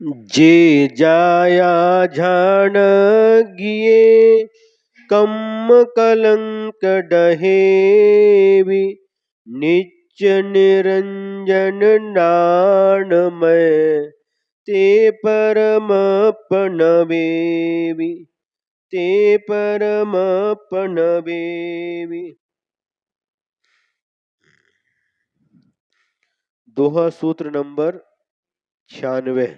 जे जाया झाण गिए कम कलंक डहेवी नित्य निरंजन नाणमय ते परमपणवेवी ते परमपणवेवी। दोहा सूत्र नंबर 96।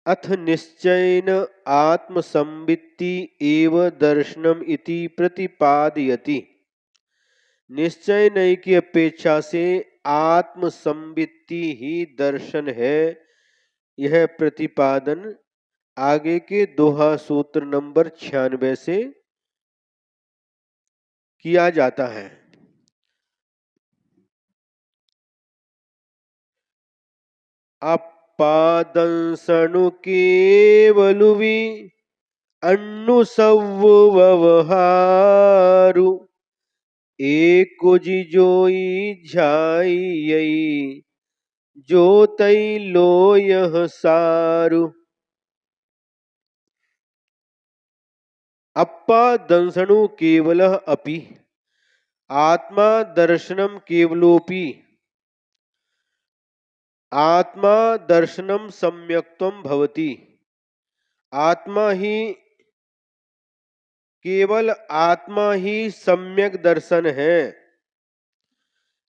अथ निश्चयेन आत्मसंवित्ति एव दर्शनम इति प्रतिपादयति। निश्चय नहीं की अपेक्षा से आत्मसंवित्ति ही दर्शन है, यह प्रतिपादन आगे के दोहा सूत्र नंबर 96 से किया जाता है। अपादंसणु केवलुवि अन्नुसव्व व्यवहारु एक जिजोई झाई जो तई लोयह सारु। अप्पा दंसणु केवलः अपि आत्मा दर्शनम केवलोपि आत्मा दर्शनम सम्यक्त्वम भवति। आत्मा ही केवल आत्मा ही सम्यक दर्शन है।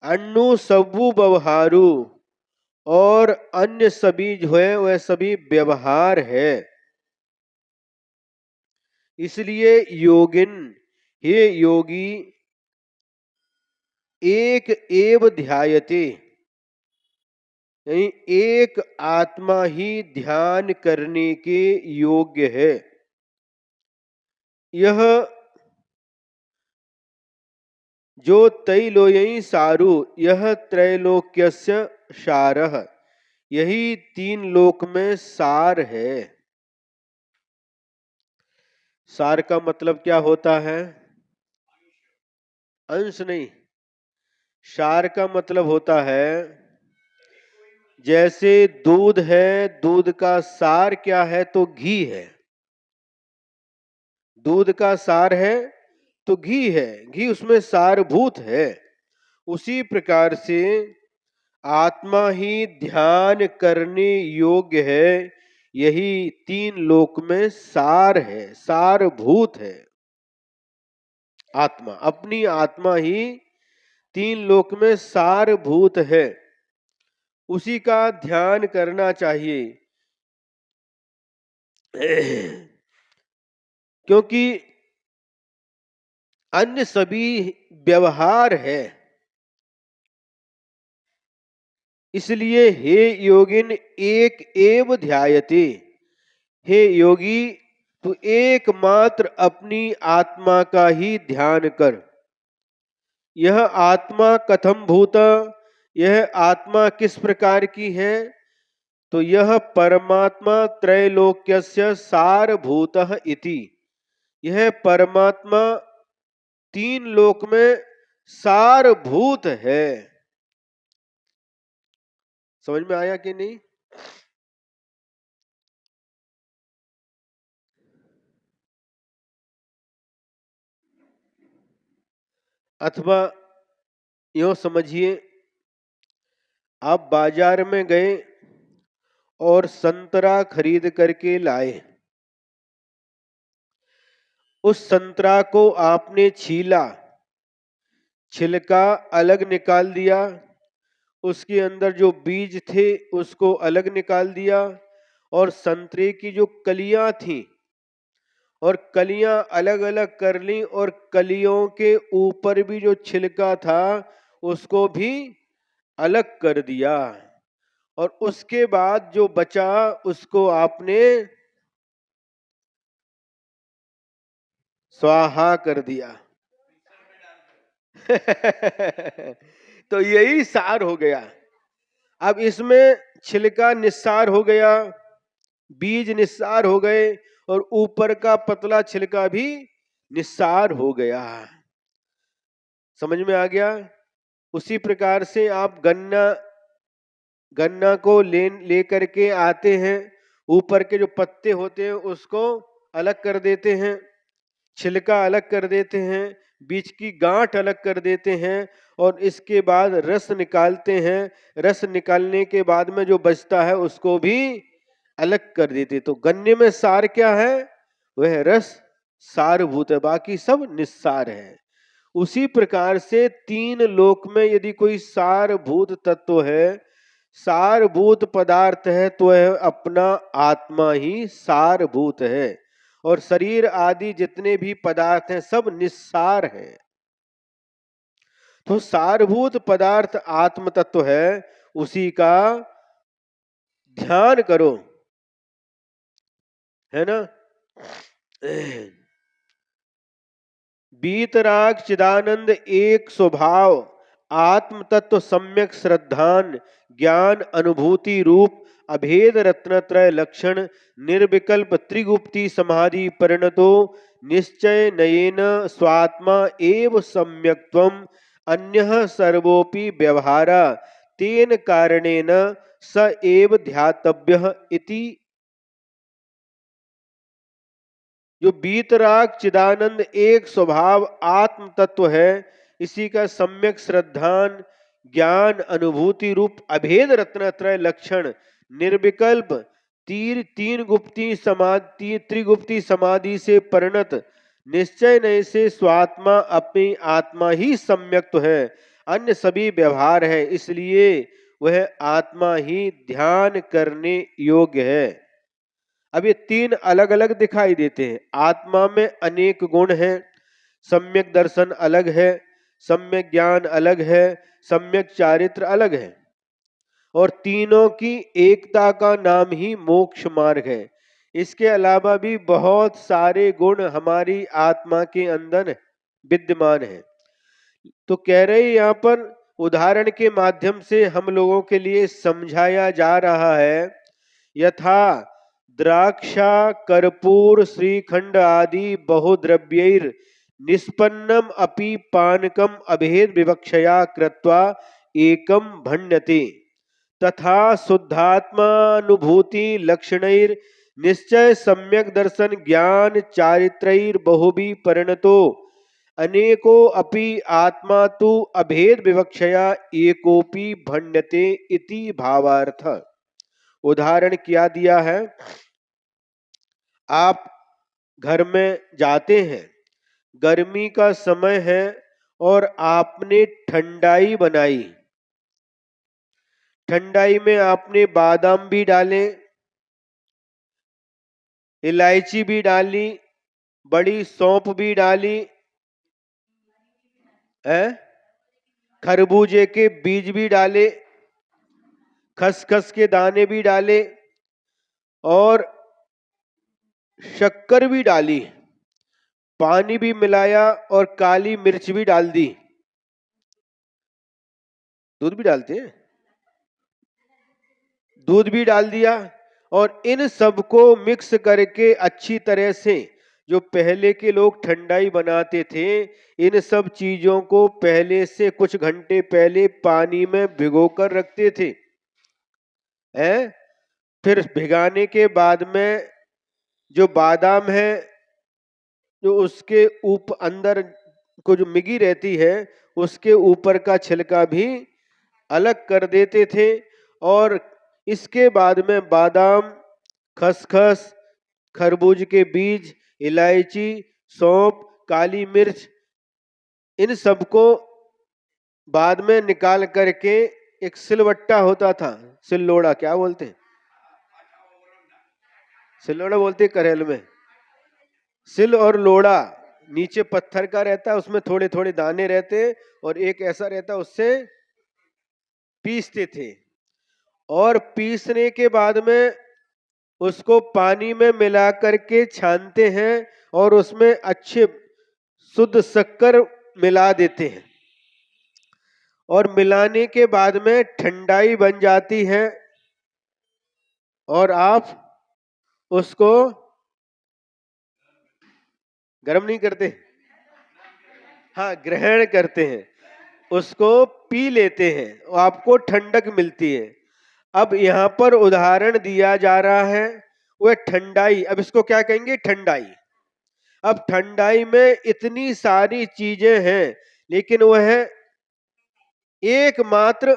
अन्नु सब्बु व्यवहारु और अन्य सभी जो है वह सभी व्यवहार है। इसलिए योगिन हे योगी एक एव ध्यायते यानी एक आत्मा ही ध्यान करने के योग्य है। यह जो तैलोयई सारु यह त्रैलोक्यस्य सारः यही तीन लोक में सार है। सार का मतलब क्या होता है? अंश नहीं, सार का मतलब होता है जैसे दूध है, दूध का सार क्या है? तो घी है। दूध का सार है तो घी है, घी उसमें सारभूत है। उसी प्रकार से आत्मा ही ध्यान करने योग्य है, यही तीन लोक में सार है, सारभूत है। आत्मा अपनी आत्मा ही तीन लोक में सारभूत है, उसी का ध्यान करना चाहिए। क्योंकि अन्य सभी व्यवहार है। इसलिए हे योगिन एक एव ध्यायते, हे योगी तू एकमात्र अपनी आत्मा का ही ध्यान कर। यह आत्मा कथम भूत, यह आत्मा किस प्रकार की है? तो यह परमात्मा त्रैलोक्यस्य सारभूतः इति, यह परमात्मा तीन लोक में सारभूत है। समझ में आया कि नहीं? अथवा यूं समझिए, आप बाजार में गए और संतरा खरीद करके लाए। उस संतरा को आपने छीला, छिलका अलग निकाल दिया, उसके अंदर जो बीज थे उसको अलग निकाल दिया, और संतरे की जो कलियां थी और कलियां अलग अलग कर ली, और कलियों के ऊपर भी जो छिलका था उसको भी अलग कर दिया, और उसके बाद जो बचा उसको आपने स्वाहा कर दिया। तो यही सार हो गया। अब इसमें छिलका निस्सार हो गया, बीज निस्सार हो गए, और ऊपर का पतला छिलका भी निस्सार हो गया। समझ में आ गया? उसी प्रकार से आप गन्ना गन्ना को ले करके आते हैं, ऊपर के जो पत्ते होते हैं उसको अलग कर देते हैं, छिलका अलग कर देते हैं, बीज की गांठ अलग कर देते हैं और इसके बाद रस निकालते हैं। रस निकालने के बाद में जो बचता है उसको भी अलग कर देते। तो गन्ने में सार क्या है? वह रस सारभूत है, बाकी सब निस्सार है। उसी प्रकार से तीन लोक में यदि कोई सारभूत तत्व है, सारभूत पदार्थ है, तो वह अपना आत्मा ही सारभूत है। और शरीर आदि जितने भी पदार्थ हैं सब निस्सार हैं। तो सारभूत पदार्थ आत्म तत्व है, उसी का ध्यान करो, है ना। बीतराग चिदानंद एक स्वभाव आत्म तत्व सम्यक श्रद्धान ज्ञान अनुभूति रूप अभेद रत्नत्रय लक्षण निर्विकल्प त्रिगुप्ति समाधि परिणतो निश्चय नयेन स्वात्मा एव सम्यक्त्वम अन्यः सर्वोपि व्यवहारा तेन कारणेन स एव ध्यातव्यः इति। जो बीतराग चिदानंद एक स्वभाव आत्म तत्व है, इसी का सम्यक श्रद्धान ज्ञान अनुभूति रूप अभेद रत्नत्रय लक्षण निर्विकल्प तीन गुप्ती समाधि त्रिगुप्ती समाधि से परिणत निश्चय नय से स्वात्मा अपनी आत्मा ही सम्यक तो है, अन्य सभी व्यवहार है, इसलिए वह आत्मा ही ध्यान करने योग्य है। अब ये तीन अलग अलग दिखाई देते हैं। आत्मा में अनेक गुण हैं, सम्यक दर्शन अलग है, सम्यक ज्ञान अलग है, सम्यक चारित्र अलग है, और तीनों की एकता का नाम ही मोक्ष मार्ग है। इसके अलावा भी बहुत सारे गुण हमारी आत्मा के अंदर विद्यमान है। तो कह रहे यहाँ पर उदाहरण के माध्यम से हम लोगों के लिए समझाया जा रहा है, यथा द्राक्षा कर्पूर श्रीखंड आदि बहुद्रव्यैर निष्पन्नम अपि पानकम अभेद विवक्षया कृत्वा एकम भण्यते तथा शुद्धात्मानुभूति लक्षणैर निश्चय सम्यक दर्शन ज्ञान चारित्रैर बहुभी परिणतो अनेको अपि आत्मा तु अभेद विवक्षया एकोपि भण्यते इति भावार्थ। उदाहरण क्या दिया है? आप घर में जाते हैं, गर्मी का समय है और आपने ठंडाई बनाई। ठंडाई में आपने बादाम भी डाले, इलायची भी डाली, बड़ी सौंफ भी डाली, खरबूजे के बीज भी डाले, खसखस के दाने भी डाले और शक्कर भी डाली, पानी भी मिलाया और काली मिर्च भी डाल दी। दूध भी डालते हैं, दूध भी डाल दिया और इन सबको मिक्स करके अच्छी तरह से, जो पहले के लोग ठंडाई बनाते थे, इन सब चीजों को पहले से कुछ घंटे पहले पानी में भिगोकर रखते थे। फिर भिगाने के बाद में जो बादाम है, जो उसके अंदर को जो मिगी रहती है, उसके ऊपर का छिलका भी अलग कर देते थे और इसके बाद में बादाम, खसखस, खरबूज के बीज, इलायची, सौंफ, काली मिर्च, इन सबको बाद में निकाल करके एक सिलवट्टा होता था, सिल्लोड़ा क्या बोलते हैं, सिल्लोड़ा बोलते करेल में, सिल और लोड़ा, नीचे पत्थर का रहता है, उसमें थोड़े थोड़े दाने रहते हैं और एक ऐसा रहता है, उससे पीसते थे और पीसने के बाद में उसको पानी में मिला करके छानते हैं और उसमें अच्छे शुद्ध शक्कर मिला देते हैं और मिलाने के बाद में ठंडाई बन जाती है और आप उसको गर्म नहीं करते, हाँ ग्रहण करते हैं, उसको पी लेते हैं और आपको ठंडक मिलती है। अब यहाँ पर उदाहरण दिया जा रहा है वह ठंडाई। अब इसको क्या कहेंगे? ठंडाई। अब ठंडाई में इतनी सारी चीजें हैं, लेकिन वह एकमात्र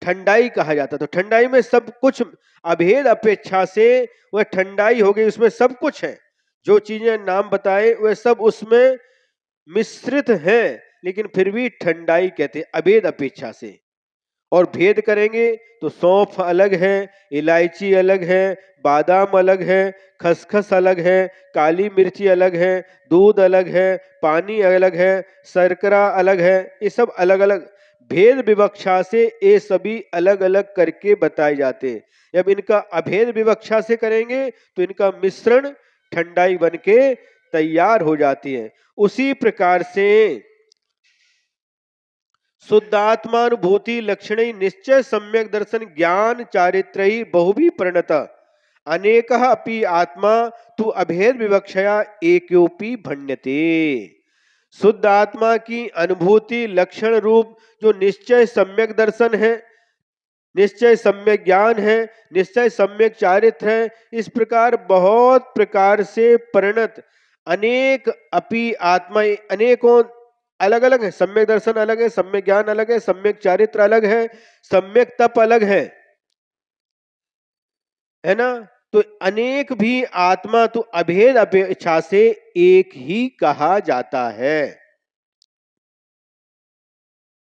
ठंडाई कहा जाता। तो ठंडाई में सब कुछ, अभेद अपेक्षा से वह ठंडाई हो गई, उसमें सब कुछ है। जो चीजें नाम बताए वह सब उसमें मिश्रित हैं, लेकिन फिर भी ठंडाई कहते हैं अभेद अपेक्षा से। और भेद करेंगे तो सौंफ अलग है, इलायची अलग है, बादाम अलग है, खसखस अलग है, काली मिर्ची अलग है, दूध अलग है, पानी अलग है, शर्करा अलग है। ये सब अलग अलग भेद विवक्षा से ये सभी अलग अलग करके बताए जाते हैं। जब इनका अभेद विवक्षा से करेंगे तो इनका मिश्रण ठंडाई बन के तैयार हो जाती है। उसी प्रकार से शुद्धात्मानुभूति लक्षण निश्चय सम्यक दर्शन ज्ञान चारित्रयी बहुभी परिणत अनेक अपि आत्मा तु अभेद विवक्षया एकोपि भण्यते। शुद्ध आत्मा की अनुभूति लक्षण रूप जो निश्चय सम्यक दर्शन है, निश्चय सम्यक ज्ञान है, निश्चय सम्यक चारित्र है, इस प्रकार बहुत प्रकार से परिणत अनेक अपि आत्मा, अनेकों अलग अलग है। सम्यक दर्शन अलग है, सम्यक ज्ञान अलग है, सम्यक चारित्र अलग है, सम्यक तप अलग है ना। तो अनेक भी आत्मा तो अभेद अपेक्षा से एक ही कहा जाता है।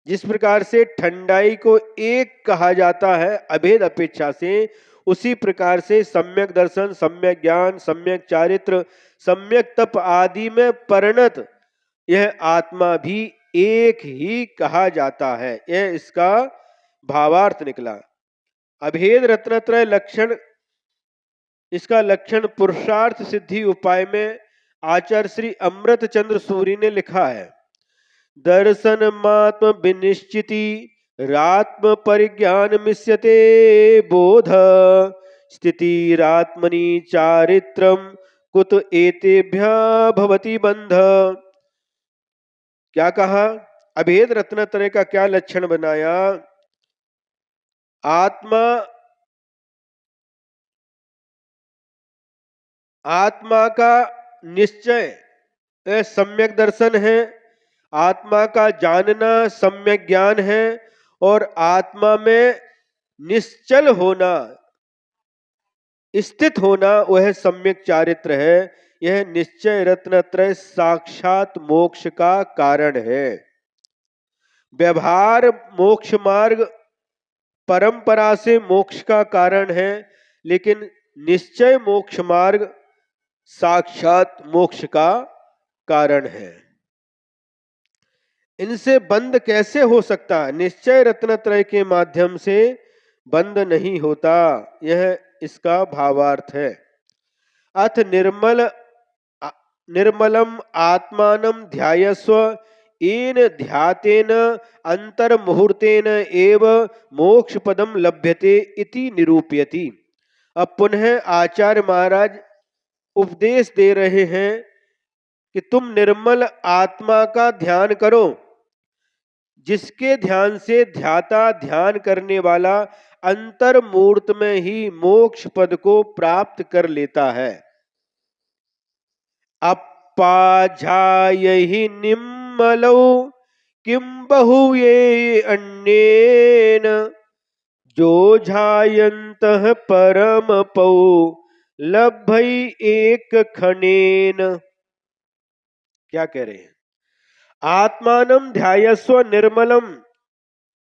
जिस प्रकार से ठंडाई को एक कहा जाता है अभेद अपेक्षा से, उसी प्रकार से सम्यक दर्शन, सम्यक ज्ञान, सम्यक चारित्र, सम्यक तप आदि में परिणत यह आत्मा भी एक ही कहा जाता है। यह इसका भावार्थ निकला। अभेद रत्नत्रय लक्षण, इसका लक्षण पुरुषार्थ सिद्धि उपाय में आचार्य श्री अमृत चंद्र सूरी ने लिखा है। दर्शन मात्म विनिश्चिति रात्म परिज्ञान मिश्यते बोध स्थितिरात्मनि चारित्रम कुत एतेभ्य भवति बंध। क्या कहा? अभेद रत्नत्रय का क्या लक्षण बनाया? आत्मा, आत्मा का निश्चय सम्यक दर्शन है, आत्मा का जानना सम्यक ज्ञान है, और आत्मा में निश्चल होना, स्थित होना वह सम्यक चारित्र है। यह निश्चय रत्नत्रय साक्षात मोक्ष का कारण है। व्यवहार मोक्ष मार्ग परंपरा से मोक्ष का कारण है, लेकिन निश्चय मोक्ष मार्ग साक्षात मोक्ष का कारण है। इनसे बंद कैसे हो सकता है? निश्चय रत्नत्रय के माध्यम से बंद नहीं होता। यह इसका भावार्थ है। अथ निर्मलम आत्मानं ध्यायस्व येन ध्यातेन अंतर्मुहूर्तेन एव मोक्ष पदम लभ्यते इति निरूपयति। अब पुनः आचार्य महाराज उपदेश दे रहे हैं कि तुम निर्मल आत्मा का ध्यान करो, जिसके ध्यान से ध्याता ध्यान करने वाला अंतर्मूर्त में ही मोक्ष पद को प्राप्त कर लेता है। अप्पाझायहि निम्मलौ किं बहुये अन्येन जो झायन्तः परमपौ लभै एक खनेन। क्या कह रहे हैं? आत्मानं ध्यायस्व निर्मलम,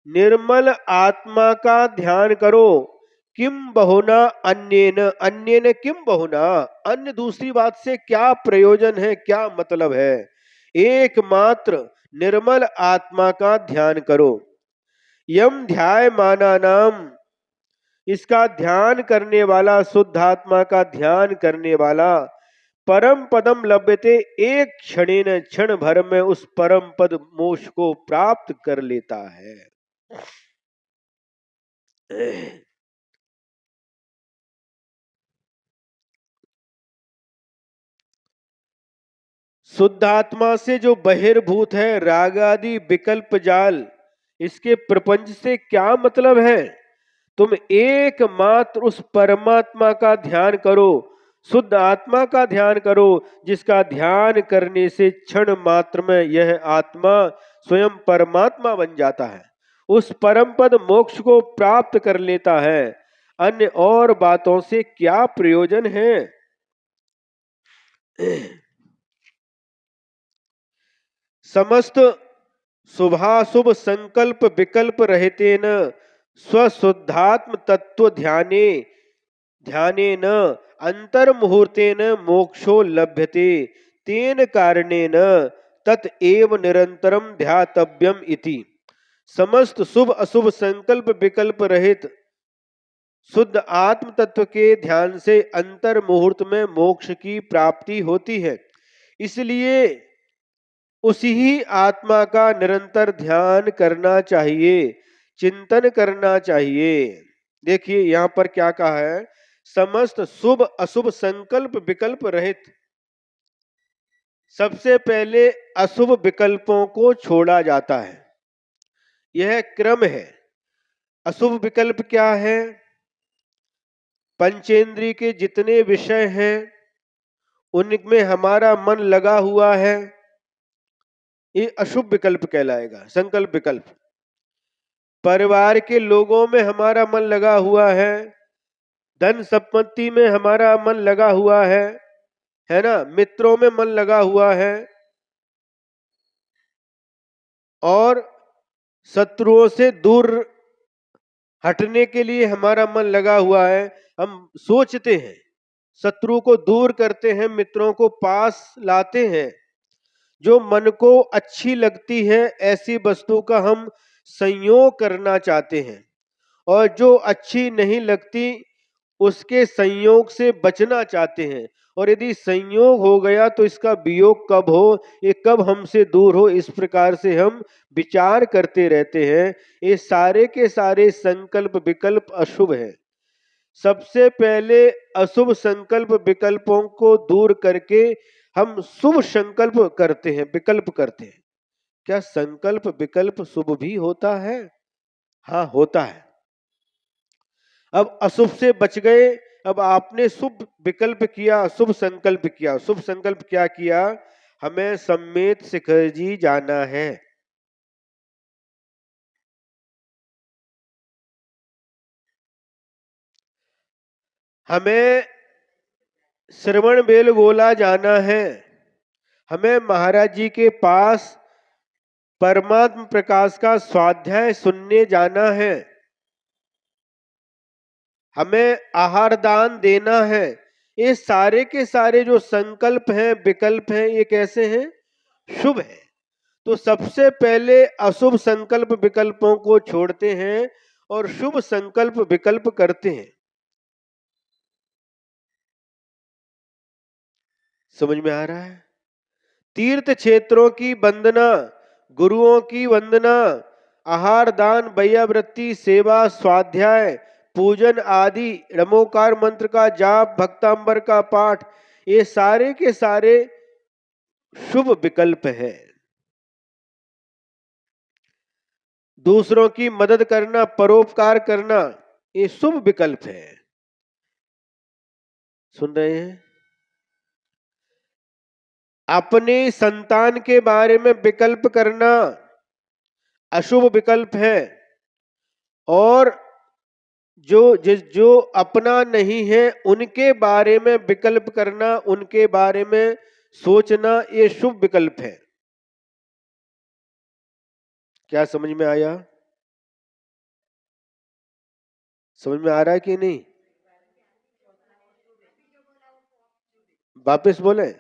निर्मल आत्मा का ध्यान करो। किम बहुना अन्येन, अन्येन किम बहुना, अन्य दूसरी बात से क्या प्रयोजन है, क्या मतलब है? एकमात्र निर्मल आत्मा का ध्यान करो। यम ध्याय माना नाम, इसका ध्यान करने वाला, शुद्ध आत्मा का ध्यान करने वाला परम पदम लभ्यते, एक क्षणेन, क्षण भर में उस परम पद मोक्ष को प्राप्त कर लेता है। शुद्ध आत्मा से जो बहिर्भूत है राग आदि विकल्प जाल, इसके प्रपंच से क्या मतलब है? तुम एकमात्र उस परमात्मा का ध्यान करो, शुद्ध आत्मा का ध्यान करो, जिसका ध्यान करने से क्षण मात्र में यह आत्मा स्वयं परमात्मा बन जाता है, उस परम पद मोक्ष को प्राप्त कर लेता है। अन्य और बातों से क्या प्रयोजन है? समस्त शुभाशुभ संकल्प विकल्प रहते न स्वशुद्धात्म तत्व ध्याने ध्यानेन अंतर्मुहूर्तेन मोक्षो लभ्यते तेन कारणेन तत एव निरंतरम ध्यातव्यम इति। समस्त शुभ अशुभ संकल्प विकल्प रहित शुद्ध आत्म तत्व के ध्यान से अंतर मुहूर्त में मोक्ष की प्राप्ति होती है। इसलिए उसी ही आत्मा का निरंतर ध्यान करना चाहिए, चिंतन करना चाहिए। देखिए यहां पर क्या कहा है, समस्त शुभ अशुभ संकल्प विकल्प रहित। सबसे पहले अशुभ विकल्पों को छोड़ा जाता है, यह क्रम है। अशुभ विकल्प क्या है? पंचेंद्रिय के जितने विषय हैं उनमें हमारा मन लगा हुआ है, ये अशुभ विकल्प कहलाएगा, संकल्प विकल्प। परिवार के लोगों में हमारा मन लगा हुआ है, धन संपत्ति में हमारा मन लगा हुआ है ना, मित्रों में मन लगा हुआ है, और शत्रुओं से दूर हटने के लिए हमारा मन लगा हुआ है। हम सोचते हैं, शत्रु को दूर करते हैं, मित्रों को पास लाते हैं। जो मन को अच्छी लगती है ऐसी वस्तु का हम संयोग करना चाहते हैं, और जो अच्छी नहीं लगती उसके संयोग से बचना चाहते हैं। और यदि संयोग हो गया तो इसका वियोग कब हो, ये कब हमसे दूर हो, इस प्रकार से हम विचार करते रहते हैं। ये सारे के सारे संकल्प विकल्प अशुभ है। सबसे पहले अशुभ संकल्प विकल्पों को दूर करके हम शुभ संकल्प करते हैं, विकल्प करते हैं। क्या संकल्प विकल्प शुभ भी होता है? हाँ होता है। अब अशुभ से बच गए, अब आपने शुभ विकल्प किया, शुभ संकल्प किया। शुभ संकल्प क्या किया? हमें सम्मेत शिखर जी जाना है। हमें श्रवण बेलगोला जाना है। हमें महाराज जी के पास परमात्म प्रकाश का स्वाध्याय सुनने जाना है। हमें आहार दान देना है। ये सारे के सारे जो संकल्प हैं विकल्प हैं, ये कैसे हैं? शुभ है। तो सबसे पहले अशुभ संकल्प विकल्पों को छोड़ते हैं और शुभ संकल्प विकल्प करते हैं। समझ में आ रहा है? तीर्थ क्षेत्रों की वंदना, गुरुओं की वंदना, आहार दान, वैयावृत्ति, सेवा, स्वाध्याय, पूजन आदि, नमोकार मंत्र का जाप, भक्तांबर का पाठ, ये सारे के सारे शुभ विकल्प है। दूसरों की मदद करना, परोपकार करना, ये शुभ विकल्प है। सुन रहे हैं? अपने संतान के बारे में विकल्प करना अशुभ विकल्प है, और जो अपना नहीं है उनके बारे में विकल्प करना, उनके बारे में सोचना, ये शुभ विकल्प है। क्या समझ में आया? समझ में आ रहा है कि नहीं? वापस बोले,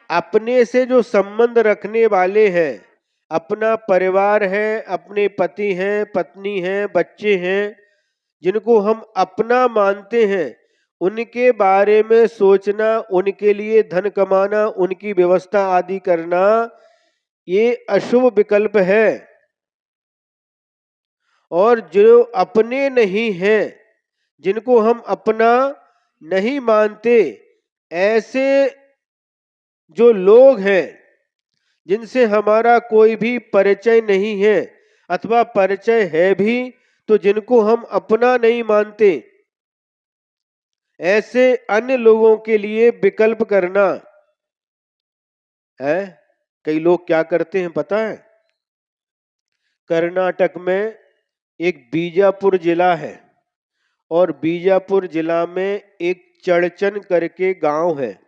अपने से जो संबंध रखने वाले हैं, अपना परिवार है, अपने पति हैं, पत्नी हैं, बच्चे हैं, जिनको हम अपना मानते हैं, उनके बारे में सोचना, उनके लिए धन कमाना, उनकी व्यवस्था आदि करना, ये अशुभ विकल्प है। और जो अपने नहीं हैं, जिनको हम अपना नहीं मानते, ऐसे जो लोग हैं जिनसे हमारा कोई भी परिचय नहीं है, अथवा परिचय है भी तो जिनको हम अपना नहीं मानते ऐसे अन्य लोगों के लिए विकल्प करना है। कई लोग क्या करते हैं पता है? कर्नाटक में एक बीजापुर जिला है और बीजापुर जिला में एक चड़चन करके गांव है।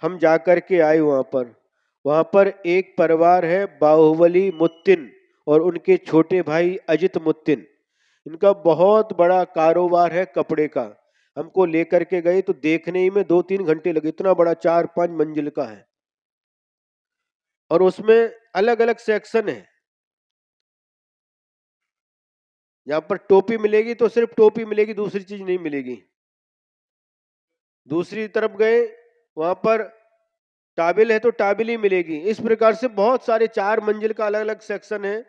हम जाकर के आए वहां पर एक परिवार है, बाहुबली मुत्तिन और उनके छोटे भाई अजित मुत्तिन। इनका बहुत बड़ा कारोबार है कपड़े का। हमको लेकर के गए तो देखने ही में 2-3 घंटे लगे, इतना बड़ा 4-5 मंजिल का है और उसमें अलग अलग सेक्शन है। यहाँ पर टोपी मिलेगी तो सिर्फ टोपी मिलेगी, दूसरी चीज नहीं मिलेगी। दूसरी तरफ गए वहां पर टाबिल है तो टाबिल ही मिलेगी। इस प्रकार से बहुत सारे 4 मंजिल का अलग अलग सेक्शन है।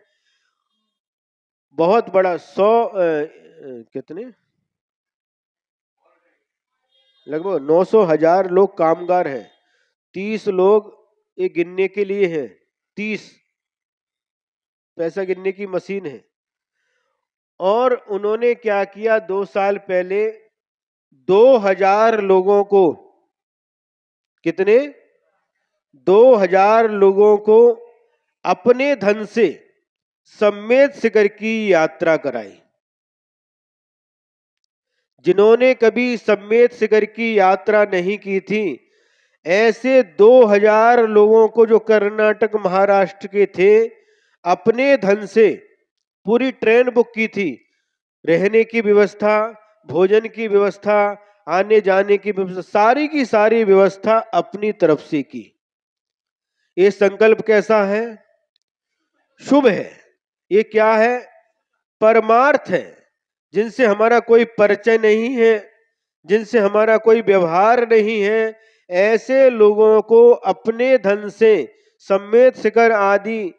बहुत बड़ा 100 कितने लगभग 900,000 लोग कामगार हैं। 30 लोग ये गिनने के लिए हैं। 30 पैसा गिनने की मशीन है। और उन्होंने क्या किया, 2 साल पहले 2000 लोगों को, कितने 2000 लोगों को अपने धन से सम्मेद शिखर की यात्रा कराई। जिन्होंने कभी सम्मेद शिखर की यात्रा नहीं की थी, ऐसे 2000 लोगों को जो कर्नाटक महाराष्ट्र के थे, अपने धन से पूरी ट्रेन बुक की थी, रहने की व्यवस्था, भोजन की व्यवस्था, आने जाने की व्यवस्था, सारी की सारी व्यवस्था अपनी तरफ से की। ये संकल्प कैसा है? शुभ है। ये क्या है? परमार्थ है। जिनसे हमारा कोई परिचय नहीं है, जिनसे हमारा कोई व्यवहार नहीं है, ऐसे लोगों को अपने धन से सम्मेद शिखर आदि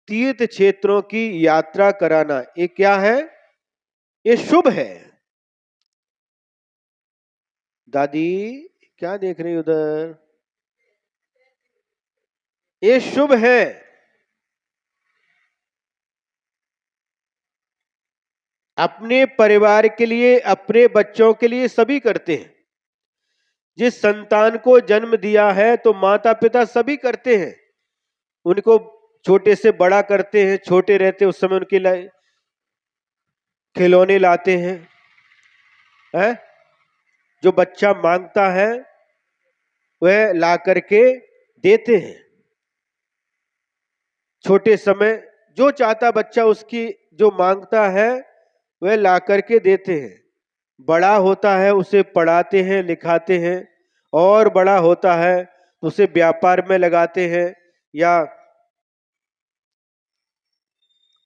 तीर्थ क्षेत्रों की यात्रा कराना, ये क्या है? ये शुभ है। दादी क्या देख रही उधर? ये शुभ है। अपने परिवार के लिए, अपने बच्चों के लिए सभी करते हैं। जिस संतान को जन्म दिया है तो माता पिता सभी करते हैं। उनको छोटे से बड़ा करते हैं, छोटे रहते उस समय उनके लिए खिलौने लाते हैं, है? जो बच्चा मांगता है वह ला करके देते हैं। छोटे समय जो चाहता बच्चा, उसकी जो मांगता है वह ला करके देते हैं। बड़ा होता है उसे पढ़ाते हैं, लिखाते हैं, और बड़ा होता है तो उसे व्यापार में लगाते हैं या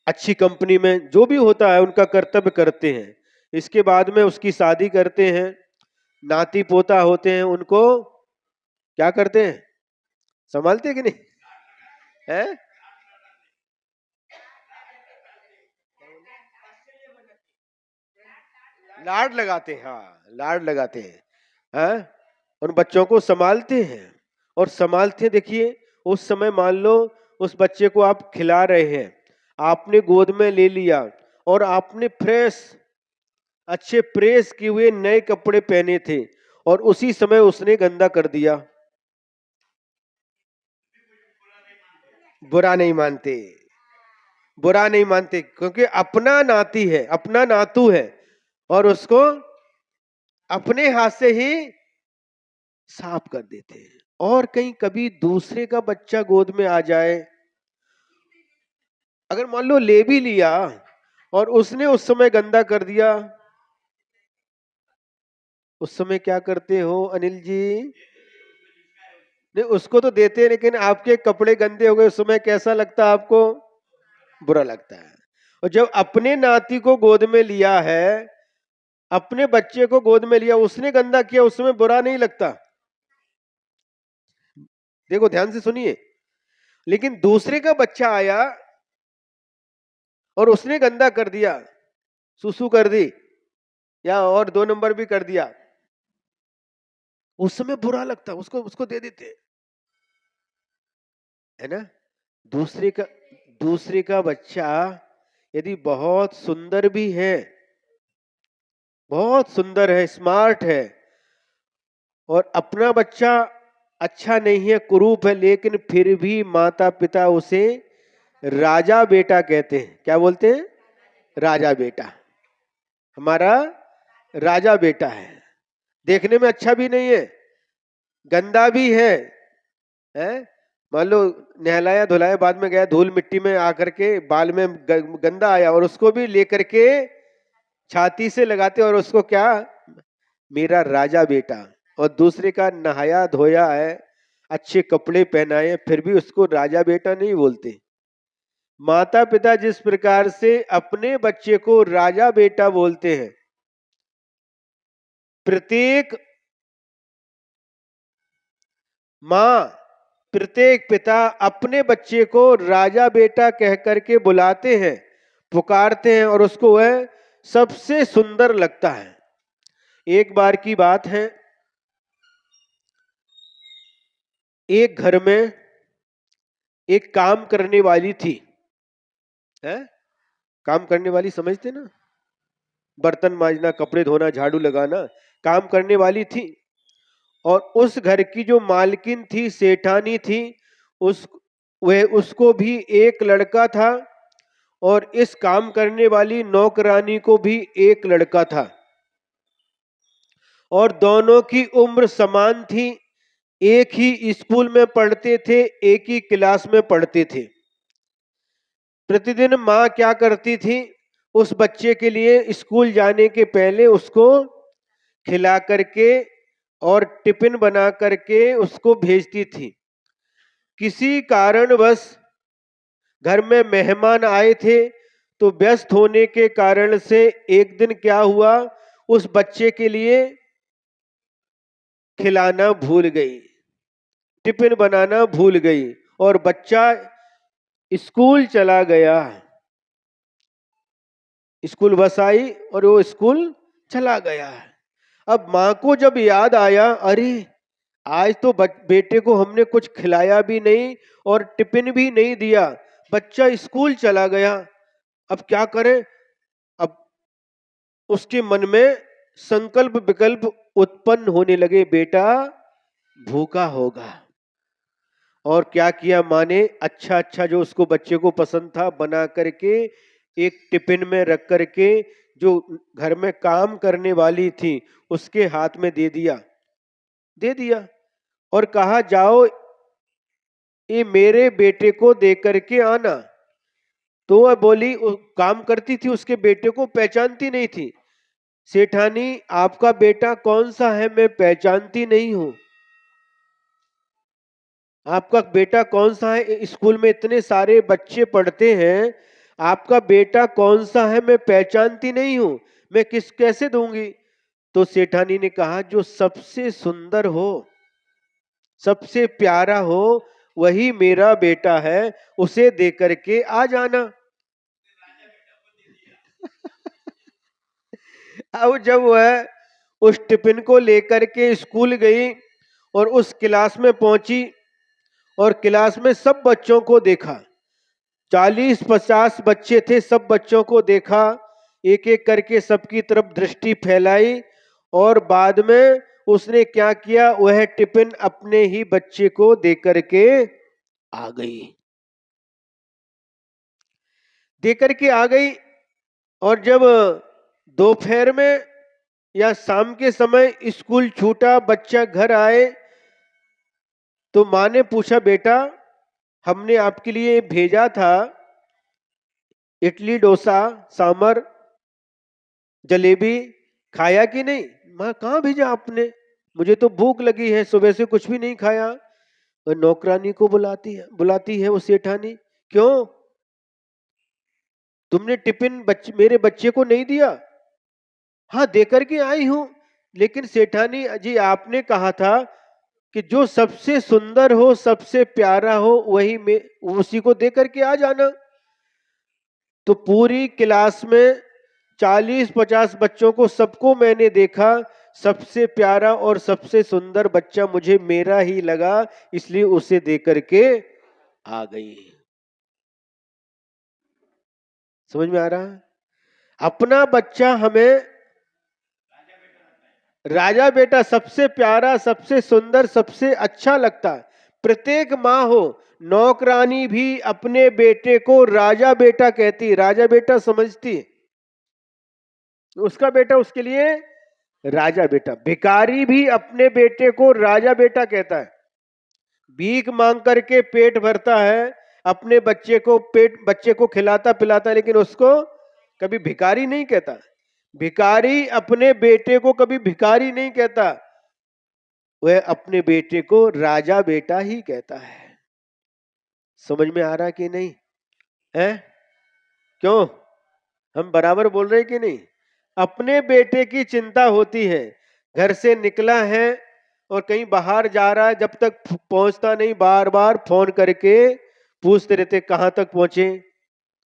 अच्छी कंपनी में, जो भी होता है उनका कर्तव्य करते हैं। इसके बाद में उसकी शादी करते हैं, नाती पोता होते हैं, उनको क्या करते हैं? संभालते हैं कि नहीं है? लाड लगाते हैं, हाँ लाड लगाते हैं, हाँ? उन बच्चों को संभालते हैं और संभालते हैं। देखिए उस समय मान लो उस बच्चे को आप खिला रहे हैं, आपने गोद में ले लिया और आपने फ्रेश अच्छे प्रेस किए हुए नए कपड़े पहने थे और उसी समय उसने गंदा कर दिया, बुरा नहीं मानते। बुरा नहीं मानते क्योंकि अपना नाती है, अपना नातू है और उसको अपने हाथ से ही साफ कर देते हैं। और कहीं कभी दूसरे का बच्चा गोद में आ जाए, अगर मान लो ले भी लिया और उसने उस समय गंदा कर दिया, उस समय क्या करते हो अनिल जी? नहीं उसको तो देते हैं, लेकिन आपके कपड़े गंदे हो गए उस समय कैसा लगता है आपको? बुरा लगता है। और जब अपने नाती को गोद में लिया है, अपने बच्चे को गोद में लिया, उसने गंदा किया, उस समय बुरा नहीं लगता? देखो ध्यान से सुनिए। लेकिन दूसरे का बच्चा आया और उसने गंदा कर दिया, सुसु कर दी या और 2 नंबर भी कर दिया, उस समय बुरा लगता, उसको उसको दे देते, है ना? दूसरे का बच्चा यदि बहुत सुंदर भी है, बहुत सुंदर है, स्मार्ट है, और अपना बच्चा अच्छा नहीं है, कुरूप है, लेकिन फिर भी माता पिता उसे राजा बेटा कहते हैं। क्या बोलते हैं? राजा बेटा, हमारा राजा बेटा है। देखने में अच्छा भी नहीं है, गंदा भी है? मान लो नहलाया धुलाया, बाद में गया धूल मिट्टी में आकर के बाल में गंदा आया, और उसको भी लेकर के छाती से लगाते, और उसको क्या, मेरा राजा बेटा। और दूसरे का नहाया धोया है, अच्छे कपड़े पहनाए, फिर भी उसको राजा बेटा नहीं बोलते। माता पिता जिस प्रकार से अपने बच्चे को राजा बेटा बोलते हैं, प्रत्येक माँ, प्रत्येक पिता अपने बच्चे को राजा बेटा कह करके बुलाते हैं, पुकारते हैं, और उसको वह सबसे सुंदर लगता है। एक बार की बात है, एक घर में एक काम करने वाली थी, है? काम करने वाली समझते ना, बर्तन मांजना, कपड़े धोना, झाड़ू लगाना, काम करने वाली थी। और उस घर की जो मालकिन थी, सेठानी थी, उस वह उसको भी एक लड़का था, और इस काम करने वाली नौकरानी को भी एक लड़का था, और दोनों की उम्र समान थी, एक ही स्कूल में पढ़ते थे, एक ही क्लास में पढ़ते थे। प्रतिदिन माँ क्या करती थी, उस बच्चे के लिए स्कूल जाने के पहले उसको खिला करके और टिफिन बना करके उसको भेजती थी। किसी कारणवश घर में मेहमान आए थे, तो व्यस्त होने के कारण से एक दिन क्या हुआ, उस बच्चे के लिए खिलाना भूल गई, टिफिन बनाना भूल गई, और बच्चा स्कूल चला गया। स्कूल बस आई और वो स्कूल चला गया। अब माँ को जब याद आया, अरे आज तो बेटे को हमने कुछ खिलाया भी नहीं और टिफिन भी नहीं दिया, बच्चा स्कूल चला गया, अब क्या करें। अब उसके मन में संकल्प विकल्प उत्पन्न होने लगे, बेटा भूखा होगा। और क्या किया माँ ने, अच्छा अच्छा जो उसको बच्चे को पसंद था बना करके एक टिफिन में रख करके जो घर में काम करने वाली थी उसके हाथ में दे दिया, और कहा जाओ ये मेरे बेटे को दे करके आना। तो वह बोली, काम करती थी, उसके बेटे को पहचानती नहीं थी। सेठानी, आपका बेटा कौन सा है, मैं पहचानती नहीं हूं। आपका बेटा कौन सा है, स्कूल में इतने सारे बच्चे पढ़ते हैं, आपका बेटा कौन सा है, मैं पहचानती नहीं हूं, मैं कैसे दूंगी। तो सेठानी ने कहा, जो सबसे सुंदर हो, सबसे प्यारा हो, वही मेरा बेटा है, उसे दे करके आ जाना। अब जब वह उस टिफिन को लेकर के स्कूल गई और उस क्लास में पहुंची, और क्लास में सब बच्चों को देखा, 40-50 बच्चे थे, सब बच्चों को देखा, एक एक करके सबकी तरफ दृष्टि फैलाई, और बाद में उसने क्या किया, वह टिफिन अपने ही बच्चे को दे करके आ गई, दे करके आ गई। और जब दोपहर में या शाम के समय स्कूल छूटा, बच्चा घर आए, तो माँ ने पूछा, बेटा हमने आपके लिए भेजा था इडली डोसा सांभर जलेबी, खाया कि नहीं। माँ, कहाँ भेजा आपने, मुझे तो भूख लगी है, सुबह से कुछ भी नहीं खाया। और नौकरानी को बुलाती है वो सेठानी, क्यों तुमने टिफिन मेरे बच्चे को नहीं दिया। हाँ देकर के आई हूं, लेकिन सेठानी जी आपने कहा था कि जो सबसे सुंदर हो, सबसे प्यारा हो, वही में उसी को दे करके आ जाना। तो पूरी क्लास में 40-50 बच्चों को सबको मैंने देखा, सबसे प्यारा और सबसे सुंदर बच्चा मुझे मेरा ही लगा, इसलिए उसे दे करके आ गई। समझ में आ रहा है? अपना बच्चा हमें राजा बेटा सबसे प्यारा, सबसे सुंदर, सबसे अच्छा लगता है। प्रत्येक माँ हो, नौकरानी भी अपने बेटे को राजा बेटा कहती, राजा बेटा समझती। उसका बेटा उसके लिए राजा बेटा। भिखारी भी अपने बेटे को राजा बेटा कहता है। भीख मांग करके पेट भरता है, अपने बच्चे को खिलाता पिलाता, लेकिन उसको कभी भिखारी नहीं कहता। भिखारी अपने बेटे को कभी भिखारी नहीं कहता, वह अपने बेटे को राजा बेटा ही कहता है। समझ में आ रहा कि नहीं है? क्यों? हम बराबर बोल रहे कि नहीं? अपने बेटे की चिंता होती है। घर से निकला है और कहीं बाहर जा रहा है, जब तक पहुंचता नहीं बार बार फोन करके पूछते रहते कहां तक पहुंचे,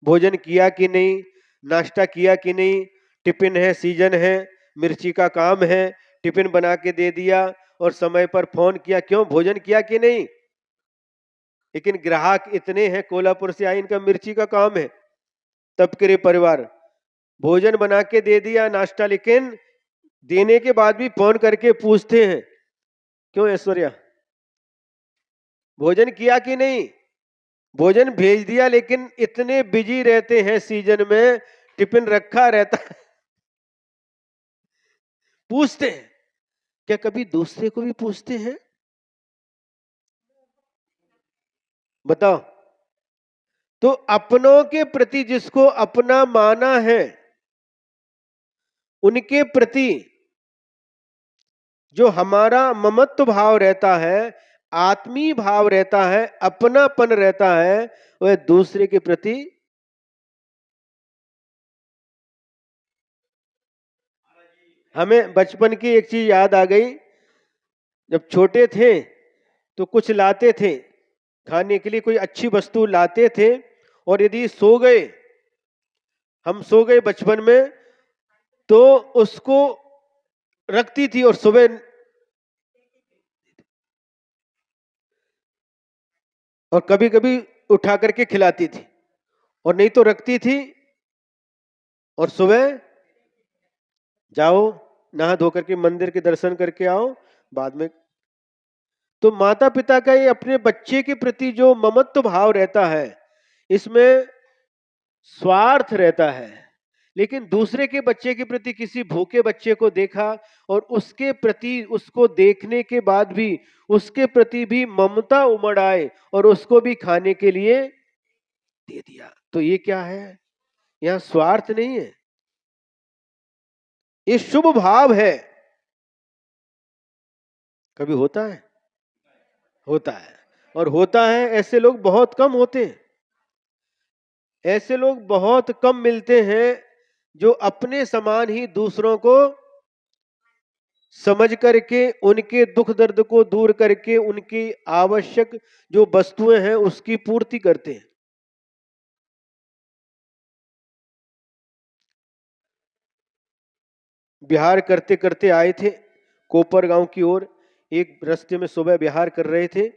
भोजन किया कि नहीं, नाश्ता किया कि नहीं, टिफिन है, सीजन है, मिर्ची का काम है, टिफिन बना के दे दिया और समय पर फोन किया, क्यों भोजन किया कि नहीं। लेकिन ग्राहक इतने हैं, कोल्हापुर से आए, इनका मिर्ची का काम है, तब के परिवार भोजन बना के दे दिया नाश्ता, लेकिन देने के बाद भी फोन करके पूछते हैं क्यों ऐश्वर्या भोजन किया कि नहीं। भोजन भेज दिया, लेकिन इतने बिजी रहते हैं, सीजन में टिफिन रखा रहता है। पूछते हैं, क्या कभी दूसरे को भी पूछते हैं? बताओ। तो अपनों के प्रति जिसको अपना माना है, उनके प्रति जो हमारा ममत्व भाव रहता है, आत्मीय भाव रहता है, अपनापन रहता है, वह दूसरे के प्रति हमें बचपन की एक चीज याद आ गई। जब छोटे थे तो कुछ लाते थे खाने के लिए, कोई अच्छी वस्तु लाते थे, और यदि सो गए, हम सो गए बचपन में, तो उसको रखती थी और सुबह और कभी कभी उठा करके खिलाती थी, और नहीं तो रखती थी और सुबह जाओ नहा धो करके मंदिर के दर्शन करके आओ बाद में। तो माता पिता का ये अपने बच्चे के प्रति जो ममत्व भाव रहता है, इसमें स्वार्थ रहता है। लेकिन दूसरे के बच्चे के प्रति, किसी भूखे बच्चे को देखा और उसके प्रति, उसको देखने के बाद भी उसके प्रति भी ममता उमड़ आए और उसको भी खाने के लिए दे दिया, तो ये क्या है? यहां स्वार्थ नहीं है, ये शुभ भाव है। कभी होता है? होता है। और होता है, ऐसे लोग बहुत कम होते हैं। ऐसे लोग बहुत कम मिलते हैं जो अपने समान ही दूसरों को समझ करके, उनके दुख दर्द को दूर करके, उनकी आवश्यक जो वस्तुएं हैं उसकी पूर्ति करते हैं। बिहार करते करते आए थे कोपर गांव की ओर। एक रास्ते में सुबह बिहार कर रहे थे,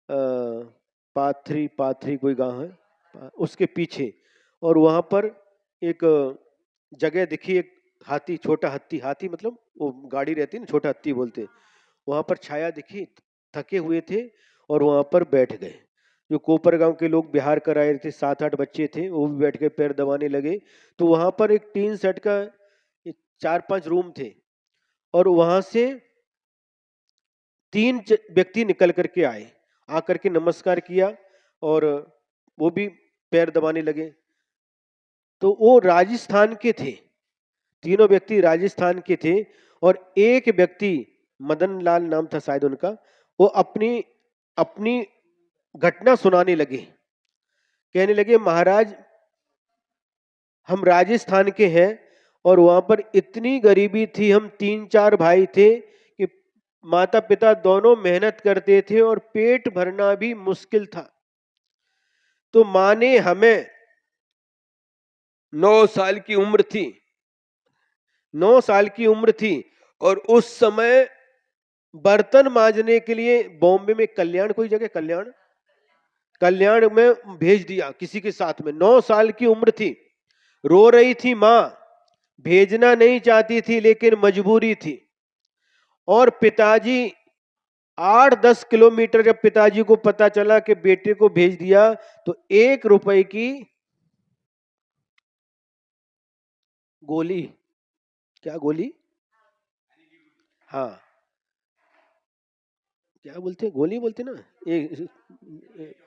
पाथरी पाथरी कोई गांव है उसके पीछे, और वहां पर एक जगह दिखी, एक हाथी, छोटा हाथी, हाथी मतलब वो गाड़ी रहती है ना, छोटा हाथी बोलते, वहां पर छाया दिखी, थके हुए थे और वहां पर बैठ गए। जो कोपर गांव के लोग बिहार कर आए थे, 7-8 बच्चे थे, वो भी बैठ के पैर दबाने लगे। तो वहां पर एक टीन सेट का 4-5 रूम थे, और वहां से 3 व्यक्ति निकल करके आए, आकर के नमस्कार किया और वो भी पैर दबाने लगे। तो वो राजस्थान के थे, तीनों व्यक्ति राजस्थान के थे, और एक व्यक्ति मदन लाल नाम था शायद उनका, वो अपनी अपनी घटना सुनाने लगे। कहने लगे, महाराज हम राजस्थान के हैं और वहां पर इतनी गरीबी थी, हम 3-4 भाई थे कि माता पिता दोनों मेहनत करते थे और पेट भरना भी मुश्किल था। तो माँ ने हमें 9 साल की उम्र थी, 9 साल की उम्र थी, और उस समय बर्तन मांजने के लिए बॉम्बे में कल्याण, कोई जगह कल्याण में भेज दिया किसी के साथ में। 9 साल की उम्र थी, रो रही थी मां, भेजना नहीं चाहती थी लेकिन मजबूरी थी। और पिताजी 8-10 किलोमीटर जब पिताजी को पता चला कि बेटे को भेज दिया, तो 1 रुपए की गोली, क्या गोली, हाँ क्या बोलते हैं, गोली बोलते ना,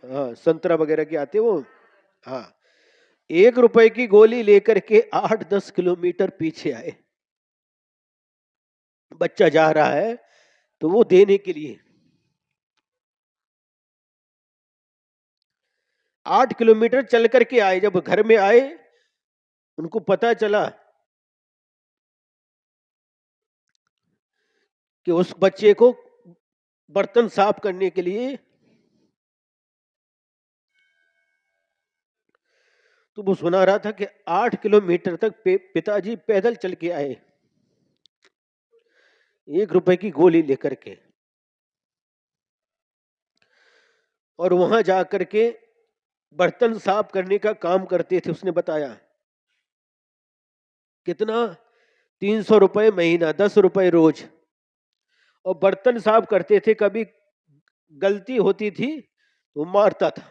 हाँ संतरा वगैरह के आते वो, हाँ 1 रुपए की गोली लेकर के 8-10 किलोमीटर पीछे आए। बच्चा जा रहा है तो वो देने के लिए 8 किलोमीटर चल करके आए। जब घर में आए उनको पता चला कि उस बच्चे को बर्तन साफ करने के लिए, तो वो सुना रहा था कि 8 किलोमीटर तक पिताजी पैदल चल के आए 1 रुपए की गोली लेकर के, और वहां जाकर के बर्तन साफ करने का काम करते थे। उसने बताया कितना, 300 रुपए महीना, 10 रुपए रोज, और बर्तन साफ करते थे। कभी गलती होती थी तो मारता था,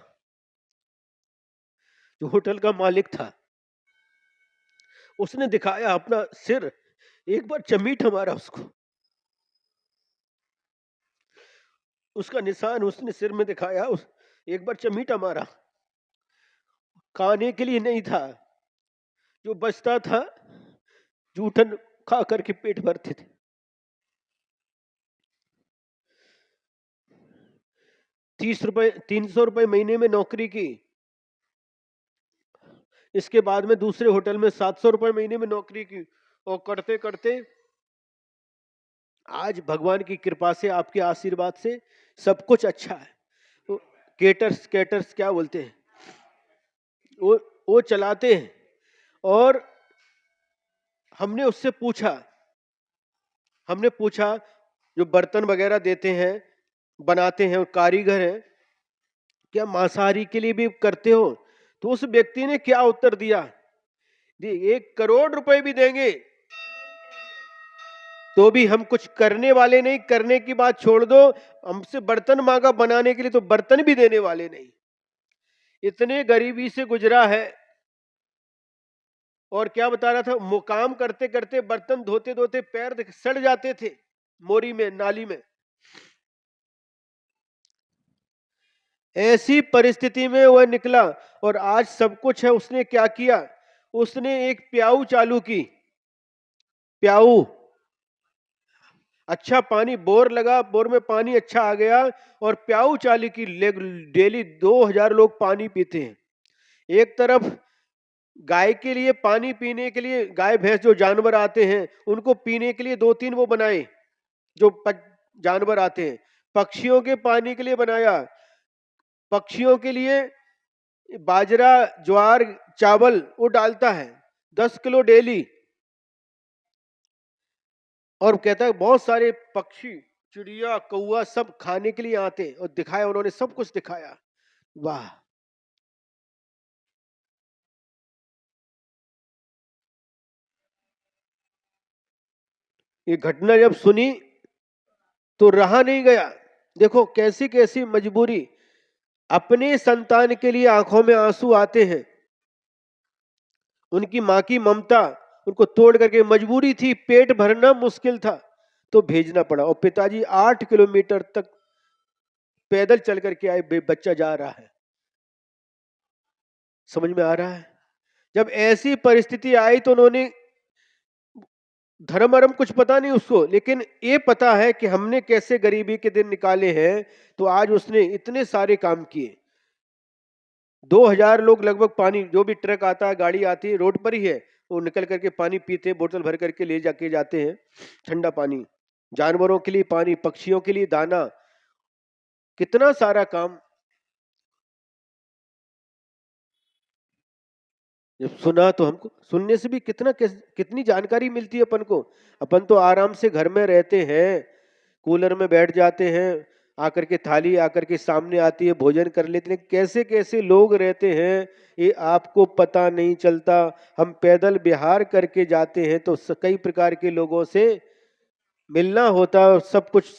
जो होटल का मालिक था। उसने दिखाया अपना सिर, एक बार चमीट मारा उसको, उसका निशान उसने सिर में दिखाया, एक बार चमीटा मारा। खाने के लिए नहीं था, जो बचता था जूठन खा करके पेट भरते थे। 300 रुपए महीने में नौकरी की, इसके बाद में दूसरे होटल में 700 रुपए महीने में नौकरी की, और करते करते आज भगवान की कृपा से, आपके आशीर्वाद से सब कुछ अच्छा है। तो केटर्स केटर्स क्या बोलते हैं, वो चलाते हैं। और हमने पूछा जो बर्तन वगैरह देते हैं, बनाते हैं, और कारीगर हैं, क्या मांसाहारी के लिए भी करते हो? तो उस व्यक्ति ने क्या उत्तर दिया, 1 करोड़ रुपए भी देंगे तो भी हम कुछ करने वाले नहीं। करने की बात छोड़ दो, हमसे बर्तन मांगा बनाने के लिए तो बर्तन भी देने वाले नहीं। इतने गरीबी से गुजरा है। और क्या बता रहा था, मुकाम करते करते, बर्तन धोते धोते पैर सड़ जाते थे मोरी में, नाली में। ऐसी परिस्थिति में वह निकला, और आज सब कुछ है। उसने क्या किया, उसने एक प्याऊ चालू की, प्याऊ, अच्छा पानी, बोर लगा, बोर में पानी अच्छा आ गया, और प्याऊ चालू की। डेली 2000 लोग पानी पीते हैं। एक तरफ गाय के लिए पानी पीने के लिए, गाय भैंस जो जानवर आते हैं उनको पीने के लिए 2-3 वो बनाए, जो जानवर आते हैं। पक्षियों के पानी के लिए बनाया, पक्षियों के लिए बाजरा, ज्वार, चावल वो डालता है 10 किलो डेली। और कहता है बहुत सारे पक्षी, चिड़िया, कौआ सब खाने के लिए आते हैं। और दिखाया उन्होंने, सब कुछ दिखाया। वाह, ये घटना जब सुनी तो रहा नहीं गया। देखो कैसी कैसी मजबूरी, अपने संतान के लिए आंखों में आंसू आते हैं, उनकी मां की ममता उनको तोड़ करके, मजबूरी थी, पेट भरना मुश्किल था तो भेजना पड़ा। और पिताजी 8 किलोमीटर तक पैदल चल करके आए, बच्चा जा रहा है। समझ में आ रहा है? जब ऐसी परिस्थिति आई तो उन्होंने, धर्म अरम कुछ पता नहीं उसको, लेकिन ये पता है कि हमने कैसे गरीबी के दिन निकाले हैं, तो आज उसने इतने सारे काम किए। 2000 लोग लगभग पानी, जो भी ट्रक आता है, गाड़ी आती है, रोड पर ही है, वो निकल करके पानी पीते, बोतल भर करके ले जाके जाते हैं, ठंडा पानी। जानवरों के लिए पानी, पक्षियों के लिए दाना, कितना सारा काम। जब सुना तो हमको, सुनने से भी कितनी जानकारी मिलती है अपन को। अपन तो आराम से घर में रहते हैं, कूलर में बैठ जाते हैं, आकर के थाली आकर के सामने आती है, भोजन कर लेते हैं। कैसे कैसे लोग रहते हैं ये आपको पता नहीं चलता। हम पैदल बिहार करके जाते हैं तो कई प्रकार के लोगों से मिलना होता है और सब कुछ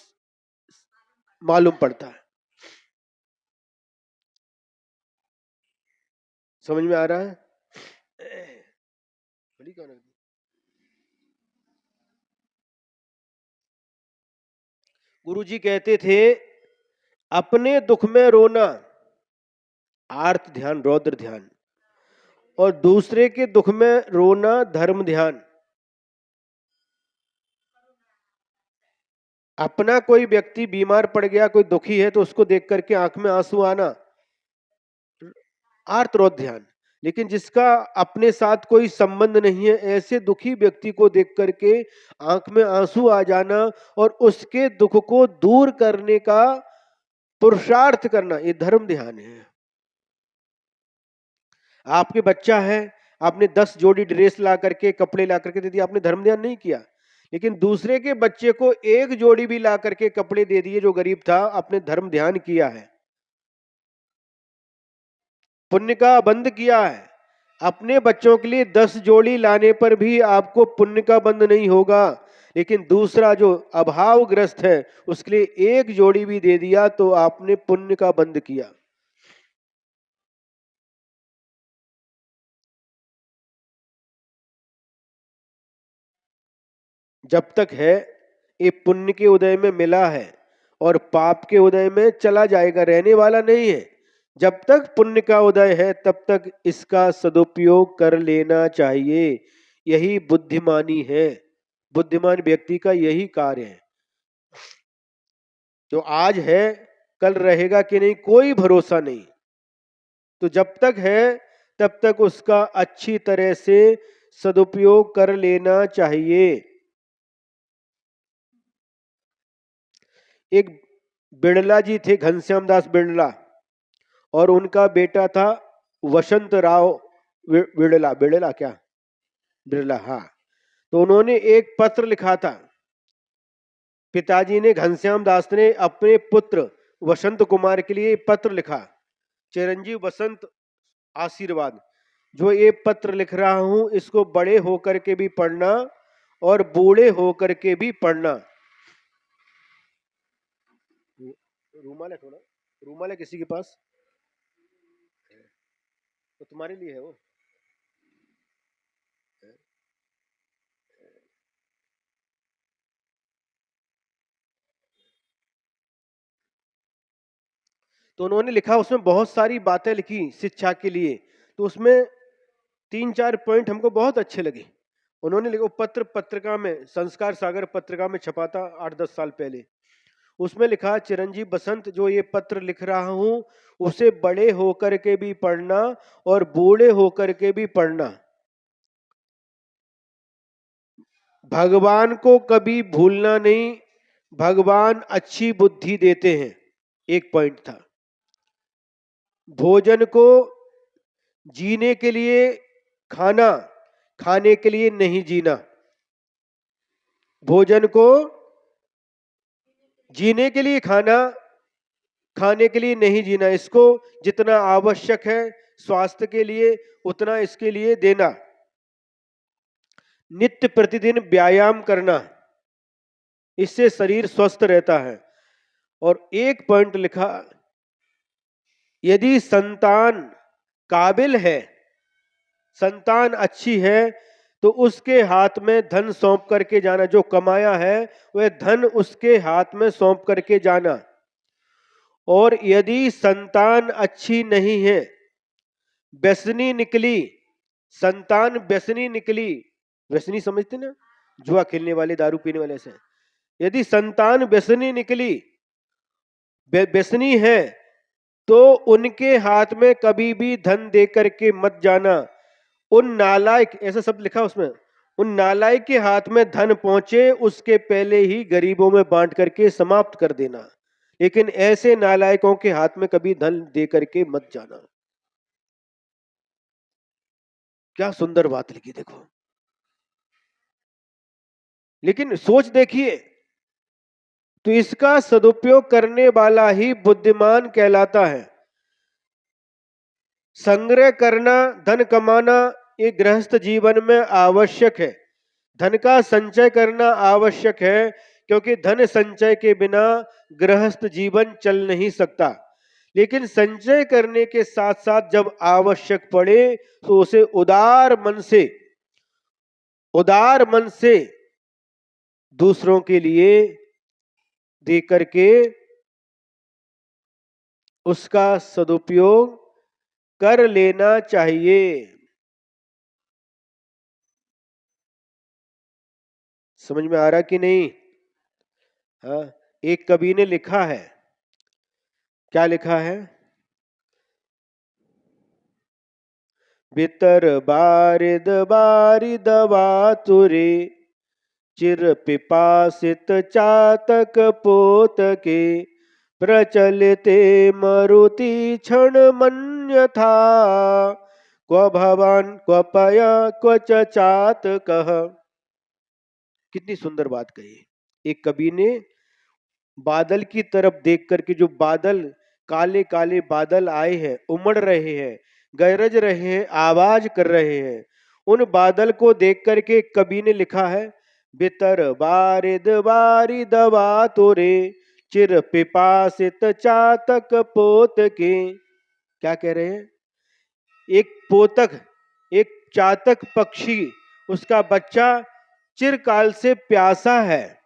मालूम पड़ता है। समझ में आ रहा है? गुरु जी कहते थे अपने दुख में रोना आर्त ध्यान रौद्र ध्यान, और दूसरे के दुख में रोना धर्म ध्यान। अपना कोई व्यक्ति बीमार पड़ गया, कोई दुखी है, तो उसको देख करके आंख में आंसू आना आर्त रौद्र ध्यान। लेकिन जिसका अपने साथ कोई संबंध नहीं है, ऐसे दुखी व्यक्ति को देख करके आंख में आंसू आ जाना और उसके दुख को दूर करने का पुरुषार्थ करना, ये धर्म ध्यान है। आपके बच्चा है, आपने 10 जोड़ी ड्रेस ला करके कपड़े ला करके दे दिया, आपने धर्म ध्यान नहीं किया। लेकिन दूसरे के बच्चे को एक जोड़ी भी ला करके कपड़े दे दिए जो गरीब था, आपने धर्म ध्यान किया है, पुण्य का बंद किया है। अपने बच्चों के लिए 10 जोड़ी लाने पर भी आपको पुण्य का बंद नहीं होगा, लेकिन दूसरा जो अभावग्रस्त है उसके लिए एक जोड़ी भी दे दिया तो आपने पुण्य का बंद किया। जब तक है ये पुण्य के उदय में मिला है और पाप के उदय में चला जाएगा, रहने वाला नहीं है। जब तक पुण्य का उदय है तब तक इसका सदुपयोग कर लेना चाहिए। यही बुद्धिमानी है, बुद्धिमान व्यक्ति का यही कार्य है। जो आज है कल रहेगा कि नहीं कोई भरोसा नहीं, तो जब तक है तब तक उसका अच्छी तरह से सदुपयोग कर लेना चाहिए। एक बिड़ला जी थे, घनश्याम दास बिड़ला, और उनका बेटा था वसंत राव बिड़ला। बिड़ला क्या, बिड़ला, हाँ। तो उन्होंने एक पत्र लिखा था, पिताजी ने, घनश्याम दास ने अपने पुत्र वसंत कुमार के लिए पत्र लिखा, चिरंजीव वसंत आशीर्वाद। जो ये पत्र लिख रहा हूं इसको बड़े होकर के भी पढ़ना और बूढ़े होकर के भी पढ़ना। रूमाल है, थोड़ा रूमाल है किसी के पास? तो तुम्हारे लिए है वो। तो उन्होंने लिखा, उसमें बहुत सारी बातें लिखी शिक्षा के लिए, तो उसमें 3-4 पॉइंट हमको बहुत अच्छे लगे। उन्होंने लिखा, पत्र पत्रिका में, संस्कार सागर पत्रिका में छपा था 8-10 साल पहले। उसमें लिखा, चिरंजीव बसंत जो ये पत्र लिख रहा हूं उसे बड़े होकर के भी पढ़ना और बूढ़े होकर के भी पढ़ना। भगवान को कभी भूलना नहीं, भगवान अच्छी बुद्धि देते हैं, एक पॉइंट था। भोजन को जीने के लिए खाना, खाने के लिए नहीं जीना। भोजन को जीने के लिए खाना, खाने के लिए नहीं जीना। इसको जितना आवश्यक है स्वास्थ्य के लिए उतना इसके लिए देना। नित्य प्रतिदिन व्यायाम करना, इससे शरीर स्वस्थ रहता है। और एक पॉइंट लिखा, यदि संतान काबिल है, संतान अच्छी है, तो उसके हाथ में धन सौंप करके जाना। जो कमाया है वह धन उसके हाथ में सौंप करके जाना। और यदि संतान अच्छी नहीं है, व्यसनी निकली, संतान व्यसनी निकली, व्यसनी समझते ना, जुआ खेलने वाले, दारू पीने वाले से, यदि संतान व्यसनी निकली, व्यसनी है, तो उनके हाथ में कभी भी धन दे करके मत जाना। उन नालायक, ऐसा शब्द लिखा उसमें, उन नालायक के हाथ में धन पहुंचे उसके पहले ही गरीबों में बांट करके समाप्त कर देना। लेकिन ऐसे नालायकों के हाथ में कभी धन दे करके मत जाना। क्या सुंदर बात लिखी देखो। लेकिन सोच देखिए, तो इसका सदुपयोग करने वाला ही बुद्धिमान कहलाता है। संग्रह करना, धन कमाना ये गृहस्थ जीवन में आवश्यक है। धन का संचय करना आवश्यक है, क्योंकि धन संचय के बिना गृहस्थ जीवन चल नहीं सकता। लेकिन संचय करने के साथ साथ जब आवश्यक पड़े तो उसे उदार मन से दूसरों के लिए दे करके उसका सदुपयोग कर लेना चाहिए। समझ में आ रहा कि नहीं? हाँ, एक कवि ने लिखा है, क्या लिखा है? बितर बारिद बारिद बातुरे, चिर पिपासित चातक पोत के, प्रचलिते मरुति क्षण मन्यथा, क्व भवान क्व पया क्व च चातकः। कितनी सुंदर बात कही। एक कवि ने बादल की तरफ देख करके, जो बादल काले काले बादल आए हैं, उमड़ रहे हैं, गरज रहे हैं, आवाज कर रहे हैं, उन बादल को देख करके कवि ने लिखा है, बितर बारिद बारिद बातुरे, चिर पिपासित चातक पोत के। क्या कह रहे हैं? एक चातक पक्षी, उसका बच्चा चिरकाल से प्यासा है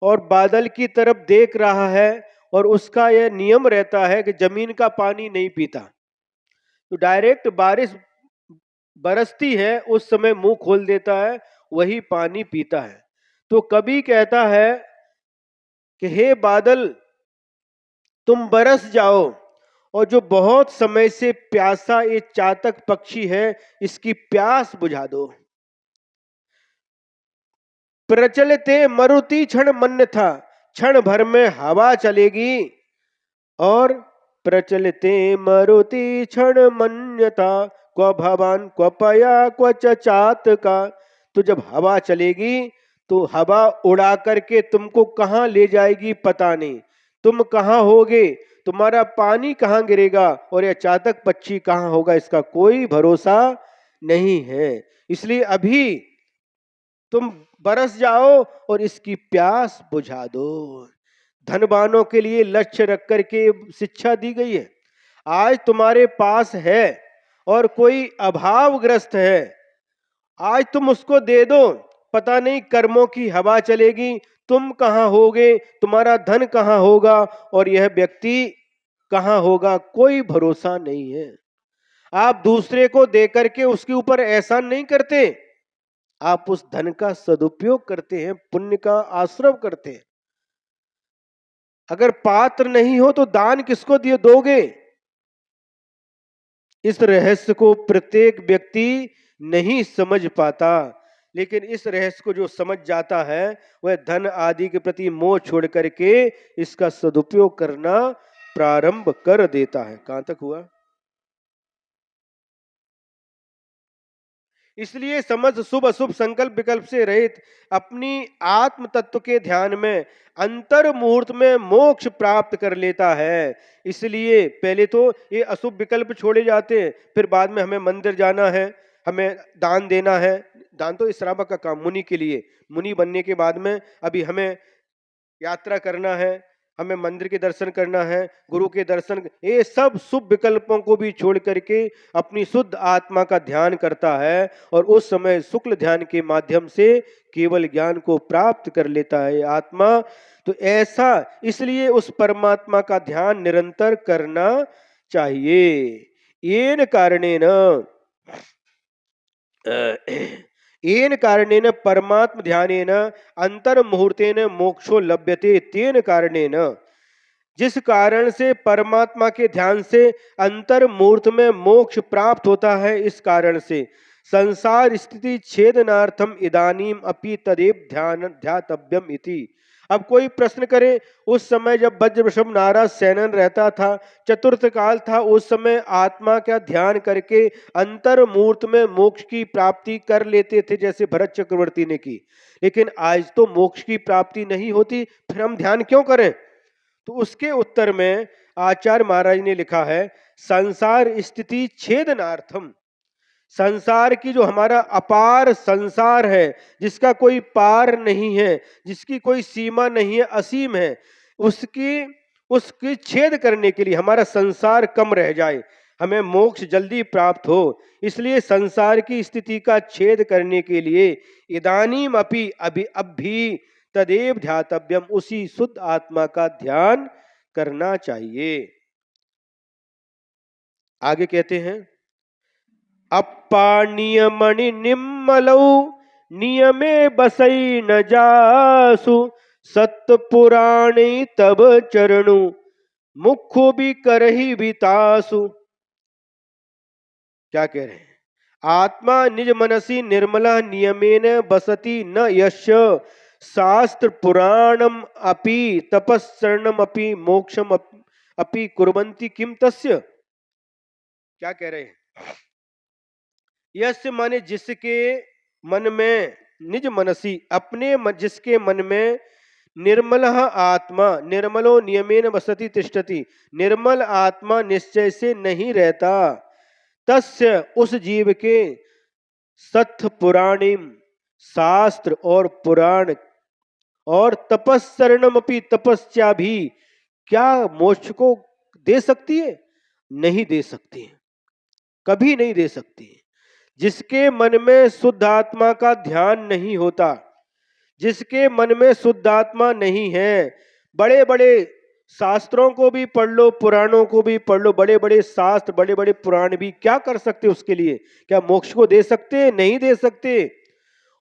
और बादल की तरफ देख रहा है, और उसका यह नियम रहता है कि जमीन का पानी नहीं पीता। तो डायरेक्ट बारिश बरसती है उस समय मुंह खोल देता है, वही पानी पीता है। तो कवि कहता है कि हे बादल, तुम बरस जाओ और जो बहुत समय से प्यासा ये चातक पक्षी है, इसकी प्यास बुझा दो। प्रचलते मरुति क्षण मन्य था, क्षण भर में हवा चलेगी। और प्रचलते मरुति क्षण मन्यता, क्व भवान क्व पया क्व च चातका। तो जब हवा चलेगी तो हवा उड़ा करके तुमको कहां ले जाएगी पता नहीं, तुम कहां होगे, तुम्हारा पानी कहां गिरेगा, और यह चातक पक्षी कहां होगा, इसका कोई भरोसा नहीं है। इसलिए अभी तुम बरस जाओ और इसकी प्यास बुझा दो। धनवानों के लिए लक्ष्य रख करके शिक्षा दी गई है। आज तुम्हारे पास है और कोई अभावग्रस्त है, आज तुम उसको दे दो, पता नहीं कर्मों की हवा चलेगी, तुम कहां होगे, तुम्हारा धन कहां होगा, और यह व्यक्ति कहां होगा, कोई भरोसा नहीं है। आप दूसरे को देकर के उसके ऊपर एहसान नहीं करते, आप उस धन का सदुपयोग करते हैं, पुण्य का आश्रव करते हैं। अगर पात्र नहीं हो तो दान किसको दोगे? इस रहस्य को प्रत्येक व्यक्ति नहीं समझ पाता, लेकिन इस रहस्य को जो समझ जाता है वह धन आदि के प्रति मोह छोड़ करके इसका सदुपयोग करना प्रारंभ कर देता है। कहां तक हुआ? इसलिए समझ शुभ अशुभ संकल्प विकल्प से रहित अपनी आत्म तत्व के ध्यान में अंतर मुहूर्त में मोक्ष प्राप्त कर लेता है। इसलिए पहले तो ये अशुभ विकल्प छोड़े जाते हैं, फिर बाद में हमें मंदिर जाना है, हमें दान देना है। दान तो श्रावक का काम, मुनि के लिए, मुनि बनने के बाद में अभी हमें यात्रा करना है, हमें मंदिर के दर्शन करना है, गुरु के दर्शन, ये सब शुभ विकल्पों को भी छोड़ करके अपनी शुद्ध आत्मा का ध्यान करता है, और उस समय शुक्ल ध्यान के माध्यम से केवल ज्ञान को प्राप्त कर लेता है आत्मा। तो ऐसा इसलिए उस परमात्मा का ध्यान निरंतर करना चाहिए। येन कारणेन येन कारणेन परमात्म ध्यानेन अंतर मुहूर्तेन मोक्षो लभ्यते। तेन कारणेन, जिस कारण से परमात्मा के ध्यान से अंतर मुहूर्त में मोक्ष प्राप्त होता है, इस कारण से संसार स्थिति छेदनार्थम इदानीम अपि तदेव ध्यान ध्यातव्यम इति। अब कोई प्रश्न करे, उस समय जब वज्रवृषभ नारद सैनन रहता था, चतुर्थ काल था, उस समय आत्मा का ध्यान करके अंतर मूर्त में मोक्ष की प्राप्ति कर लेते थे, जैसे भरत चक्रवर्ती ने की। लेकिन आज तो मोक्ष की प्राप्ति नहीं होती, फिर हम ध्यान क्यों करें? तो उसके उत्तर में आचार्य महाराज ने लिखा है, संसार स्थिति छेदनार्थम, संसार की जो हमारा अपार संसार है, जिसका कोई पार नहीं है, जिसकी कोई सीमा नहीं है, असीम है, उसकी छेद करने के लिए, हमारा संसार कम रह जाए, हमें मोक्ष जल्दी प्राप्त हो, इसलिए संसार की स्थिति का छेद करने के लिए इदानीम अपि अभी अब भी तदेव ध्यातव्यम, उसी शुद्ध आत्मा का ध्यान करना चाहिए। आगे कहते हैं, अप्पा नियमणि निम्मलौ नियमे बसई न जासु, सत्य पुराणे तब चरणु मुखो भी करही बितासु। क्या कह रहे हैं? आत्मा निज मनसी निर्मला नियमेन बसति न यश, शास्त्र पुराणम अपि तपस्सरणम अपि मोक्षम अपि कुर्वन्ति किम तस्य। क्या कह रहे हैं? यस्य माने जिसके मन में, निज मनसी अपने जिसके मन में, निर्मल आत्मा, निर्मलो नियमेन वसति तिष्ठति, निर्मल आत्मा निश्चय से नहीं रहता, तस्य उस जीव के सत्य पुराणिम, शास्त्र और पुराण और तपस्सरणम अपि तपस्या भी क्या मोक्ष को दे सकती है? नहीं दे सकती है, कभी नहीं दे सकती। जिसके मन में शुद्ध आत्मा का ध्यान नहीं होता, जिसके मन में शुद्ध आत्मा नहीं है, बड़े बड़े शास्त्रों को भी पढ़ लो, पुराणों को भी पढ़ लो, बड़े बड़े शास्त्र, बड़े बड़े पुराण भी क्या कर सकते उसके लिए? क्या मोक्ष को दे सकते? नहीं दे सकते।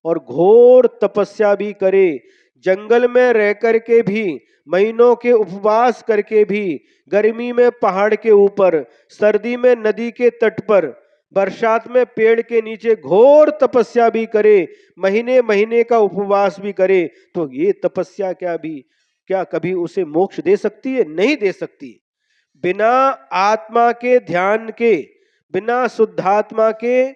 और घोर तपस्या भी करे, जंगल में रह करके भी, महीनों के उपवास करके भी, गर्मी में पहाड़ के ऊपर, सर्दी में नदी के तट पर, बरसात में पेड़ के नीचे घोर तपस्या भी करे, महीने महीने का उपवास भी करे, तो ये तपस्या क्या कभी उसे मोक्ष दे सकती है? नहीं दे सकती। बिना आत्मा के ध्यान के, बिना शुद्धात्मा के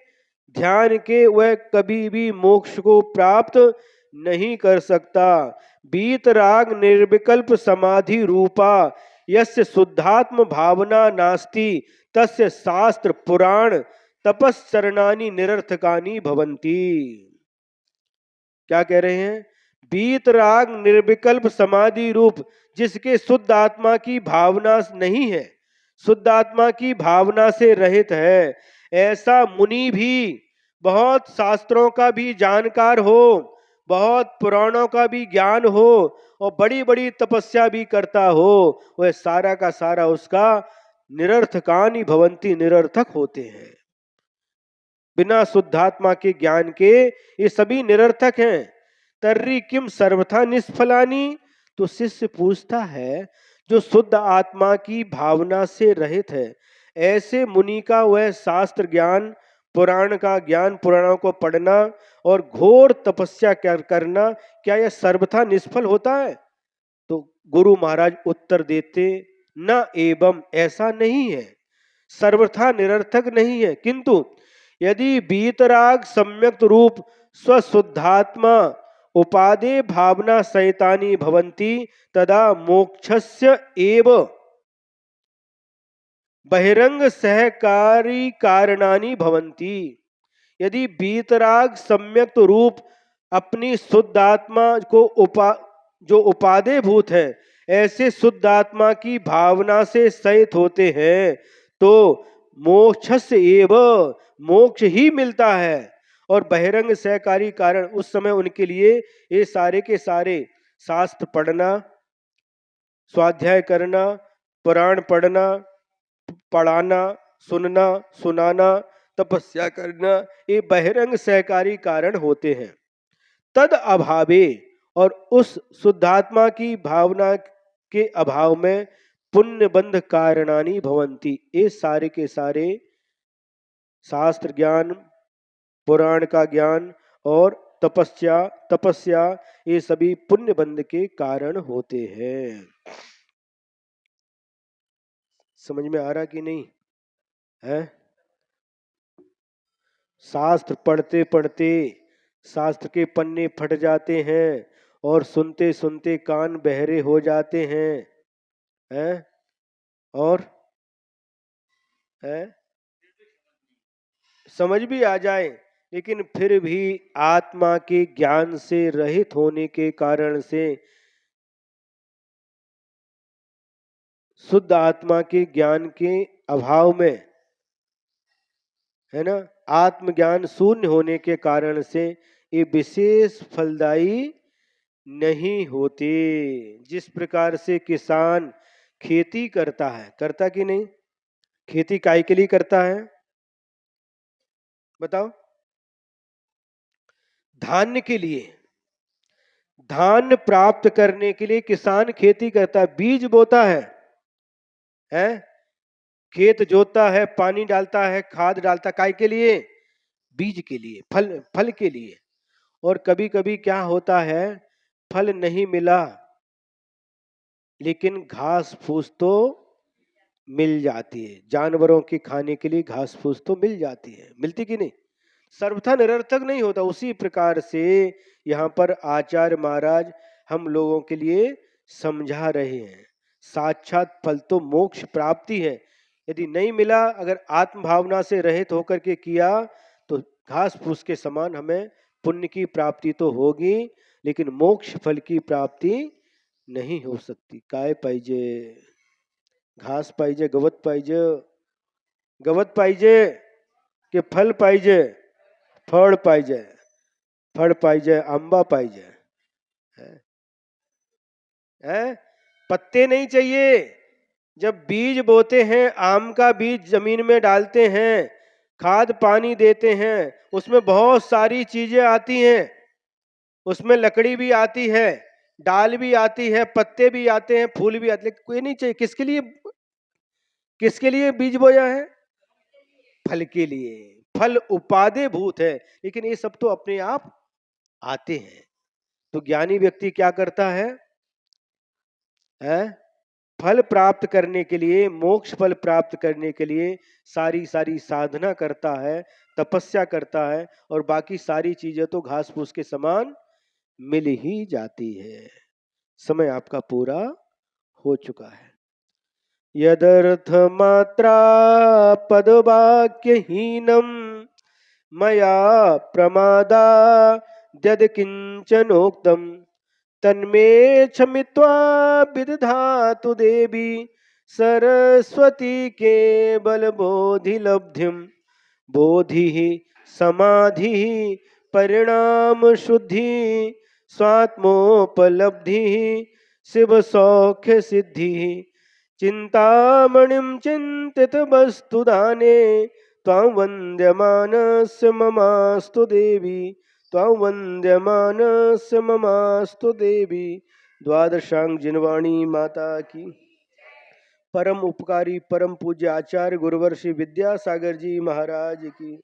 ध्यान के वह कभी भी मोक्ष को प्राप्त नहीं कर सकता। बीतराग निर्विकल्प समाधि रूपा यस्य शुद्धात्म भावना नास्ति, तस्य शास्त्र पुराण तपस्सरणानि निरर्थकानि भवन्ति। क्या कह रहे हैं? बीतराग निर्विकल्प समाधि रूप जिसके शुद्ध आत्मा की भावना नहीं है, शुद्ध आत्मा की भावना से रहित है, ऐसा मुनि भी बहुत शास्त्रों का भी जानकार हो, बहुत पुराणों का भी ज्ञान हो और बड़ी बड़ी तपस्या भी करता हो, वह सारा का सारा उसका निरर्थकानि भवन्ति, निरर्थक होते हैं। बिना शुद्धात्मा के ज्ञान के ये सभी निरर्थक हैं। तर्री किम सर्वथा निष्फलानी, तो शिष्य पूछता है, जो शुद्ध आत्मा की भावना से रहित है, ऐसे मुनि का वह शास्त्र ज्ञान, पुराण का ज्ञान, पुराणों को पढ़ना और घोर तपस्या करना, क्या यह सर्वथा निष्फल होता है? तो गुरु महाराज उत्तर देते, न एवं, ऐसा नहीं है, सर्वथा निरर्थक नहीं है, किंतु यदि बीतराग सम्यक रूप स्वशुद्धात्मा उपादे भावना सहितानि भवन्ति, तदा मोक्षस्य एव बहिरंग सहकारी कारणानि भवन्ति। यदि बीतराग सम्यक रूप अपनी शुद्धात्मा को जो उपादेय भूत है, ऐसे शुद्धात्मा की भावना से सहित होते हैं, तो मोक्षस्य एव, मोक्ष ही मिलता है। और बहिरंग सहकारी कारण, उस समय उनके लिए ये सारे के सारे शास्त्र पढ़ना, स्वाध्याय करना, पुराण पढ़ना, पढ़ाना, सुनना, सुनाना, तपस्या करना, ये बहिरंग सहकारी कारण होते हैं। तद अभावे, और उस शुद्धात्मा की भावना के अभाव में पुण्य बंध कारणानि भवन्ति, ये सारे के सारे शास्त्र ज्ञान, पुराण का ज्ञान और तपस्या तपस्या ये सभी पुण्य बंध के कारण होते हैं। समझ में आ रहा कि नहीं है? शास्त्र पढ़ते पढ़ते शास्त्र के पन्ने फट जाते हैं और सुनते सुनते कान बहरे हो जाते हैं और है समझ भी आ जाए, लेकिन फिर भी आत्मा के ज्ञान से रहित होने के कारण से, शुद्ध आत्मा के ज्ञान के अभाव में, है ना, आत्मज्ञान शून्य होने के कारण से ये विशेष फलदायी नहीं होते। जिस प्रकार से किसान खेती करता है, करता कि नहीं? खेती काय के लिए करता है बताओ? धान्य के लिए। धान्य प्राप्त करने के लिए किसान खेती करता है, बीज बोता है? खेत जोतता है, पानी डालता है, खाद डालता है, काय के लिए? बीज के लिए, फल फल के लिए। और कभी कभी क्या होता है, फल नहीं मिला लेकिन घास फूस तो मिल जाती है, जानवरों के खाने के लिए घास फूस तो मिल जाती है, मिलती कि नहीं? सर्वथा निरर्थक नहीं होता। उसी प्रकार से यहाँ पर आचार्य महाराज हम लोगों के लिए समझा रहे हैं, साक्षात फल तो मोक्ष प्राप्ति है। यदि नहीं मिला, अगर आत्म भावना से रहित होकर के किया तो घास फूस के समान हमें पुण्य की प्राप्ति तो होगी, लेकिन मोक्ष फल की प्राप्ति नहीं हो सकती। काय पाहिजे? घास पाहिजे, गवत पाहिजे? गवत पाहिजे की फल पाहिजे? फळ पाहिजे, फळ पाहिजे, आंबा पाहिजे, है? पत्ते नहीं चाहिए। जब बीज बोते हैं, आम का बीज जमीन में डालते हैं, खाद पानी देते हैं, उसमें बहुत सारी चीजें आती हैं, उसमें लकड़ी भी आती है, डाल भी आती है, पत्ते भी आते हैं, फूल भी आते हैं, कोई नहीं चाहिए। किसके लिए, किसके लिए बीज बोया है? फल के लिए। फल उपादेय भूत है, लेकिन ये सब तो अपने आप आते हैं। तो ज्ञानी व्यक्ति क्या करता है? फल प्राप्त करने के लिए, मोक्ष फल प्राप्त करने के लिए सारी सारी साधना करता है, तपस्या करता है, और बाकी सारी चीजें तो घास फूस के समान मिल ही जाती है। समय आपका पूरा हो चुका है। यदर्थ मात्रा पदवाक्यहीनम मया प्रमादा यद किंचनोक्तम तन्मे क्षमित्वा विदधातु देवी सरस्वती केवल बोधि लब्धिम। बोधि समाधि परिणाम शुद्धि स्वात्मोपलब्धि शिव सौख्य सिद्धि। चिंतामणिं चिंतित वस्तुदाने त्वां वन्द्यमानस्य ममास्तु देवी, त्वां वन्द्यमानस्य ममास्तु देवी। द्वादशांग जिनवाणी माता की। परम उपकारी परम पूज्य आचार्य गुरुवर्षि विद्यासागर जी महाराज की।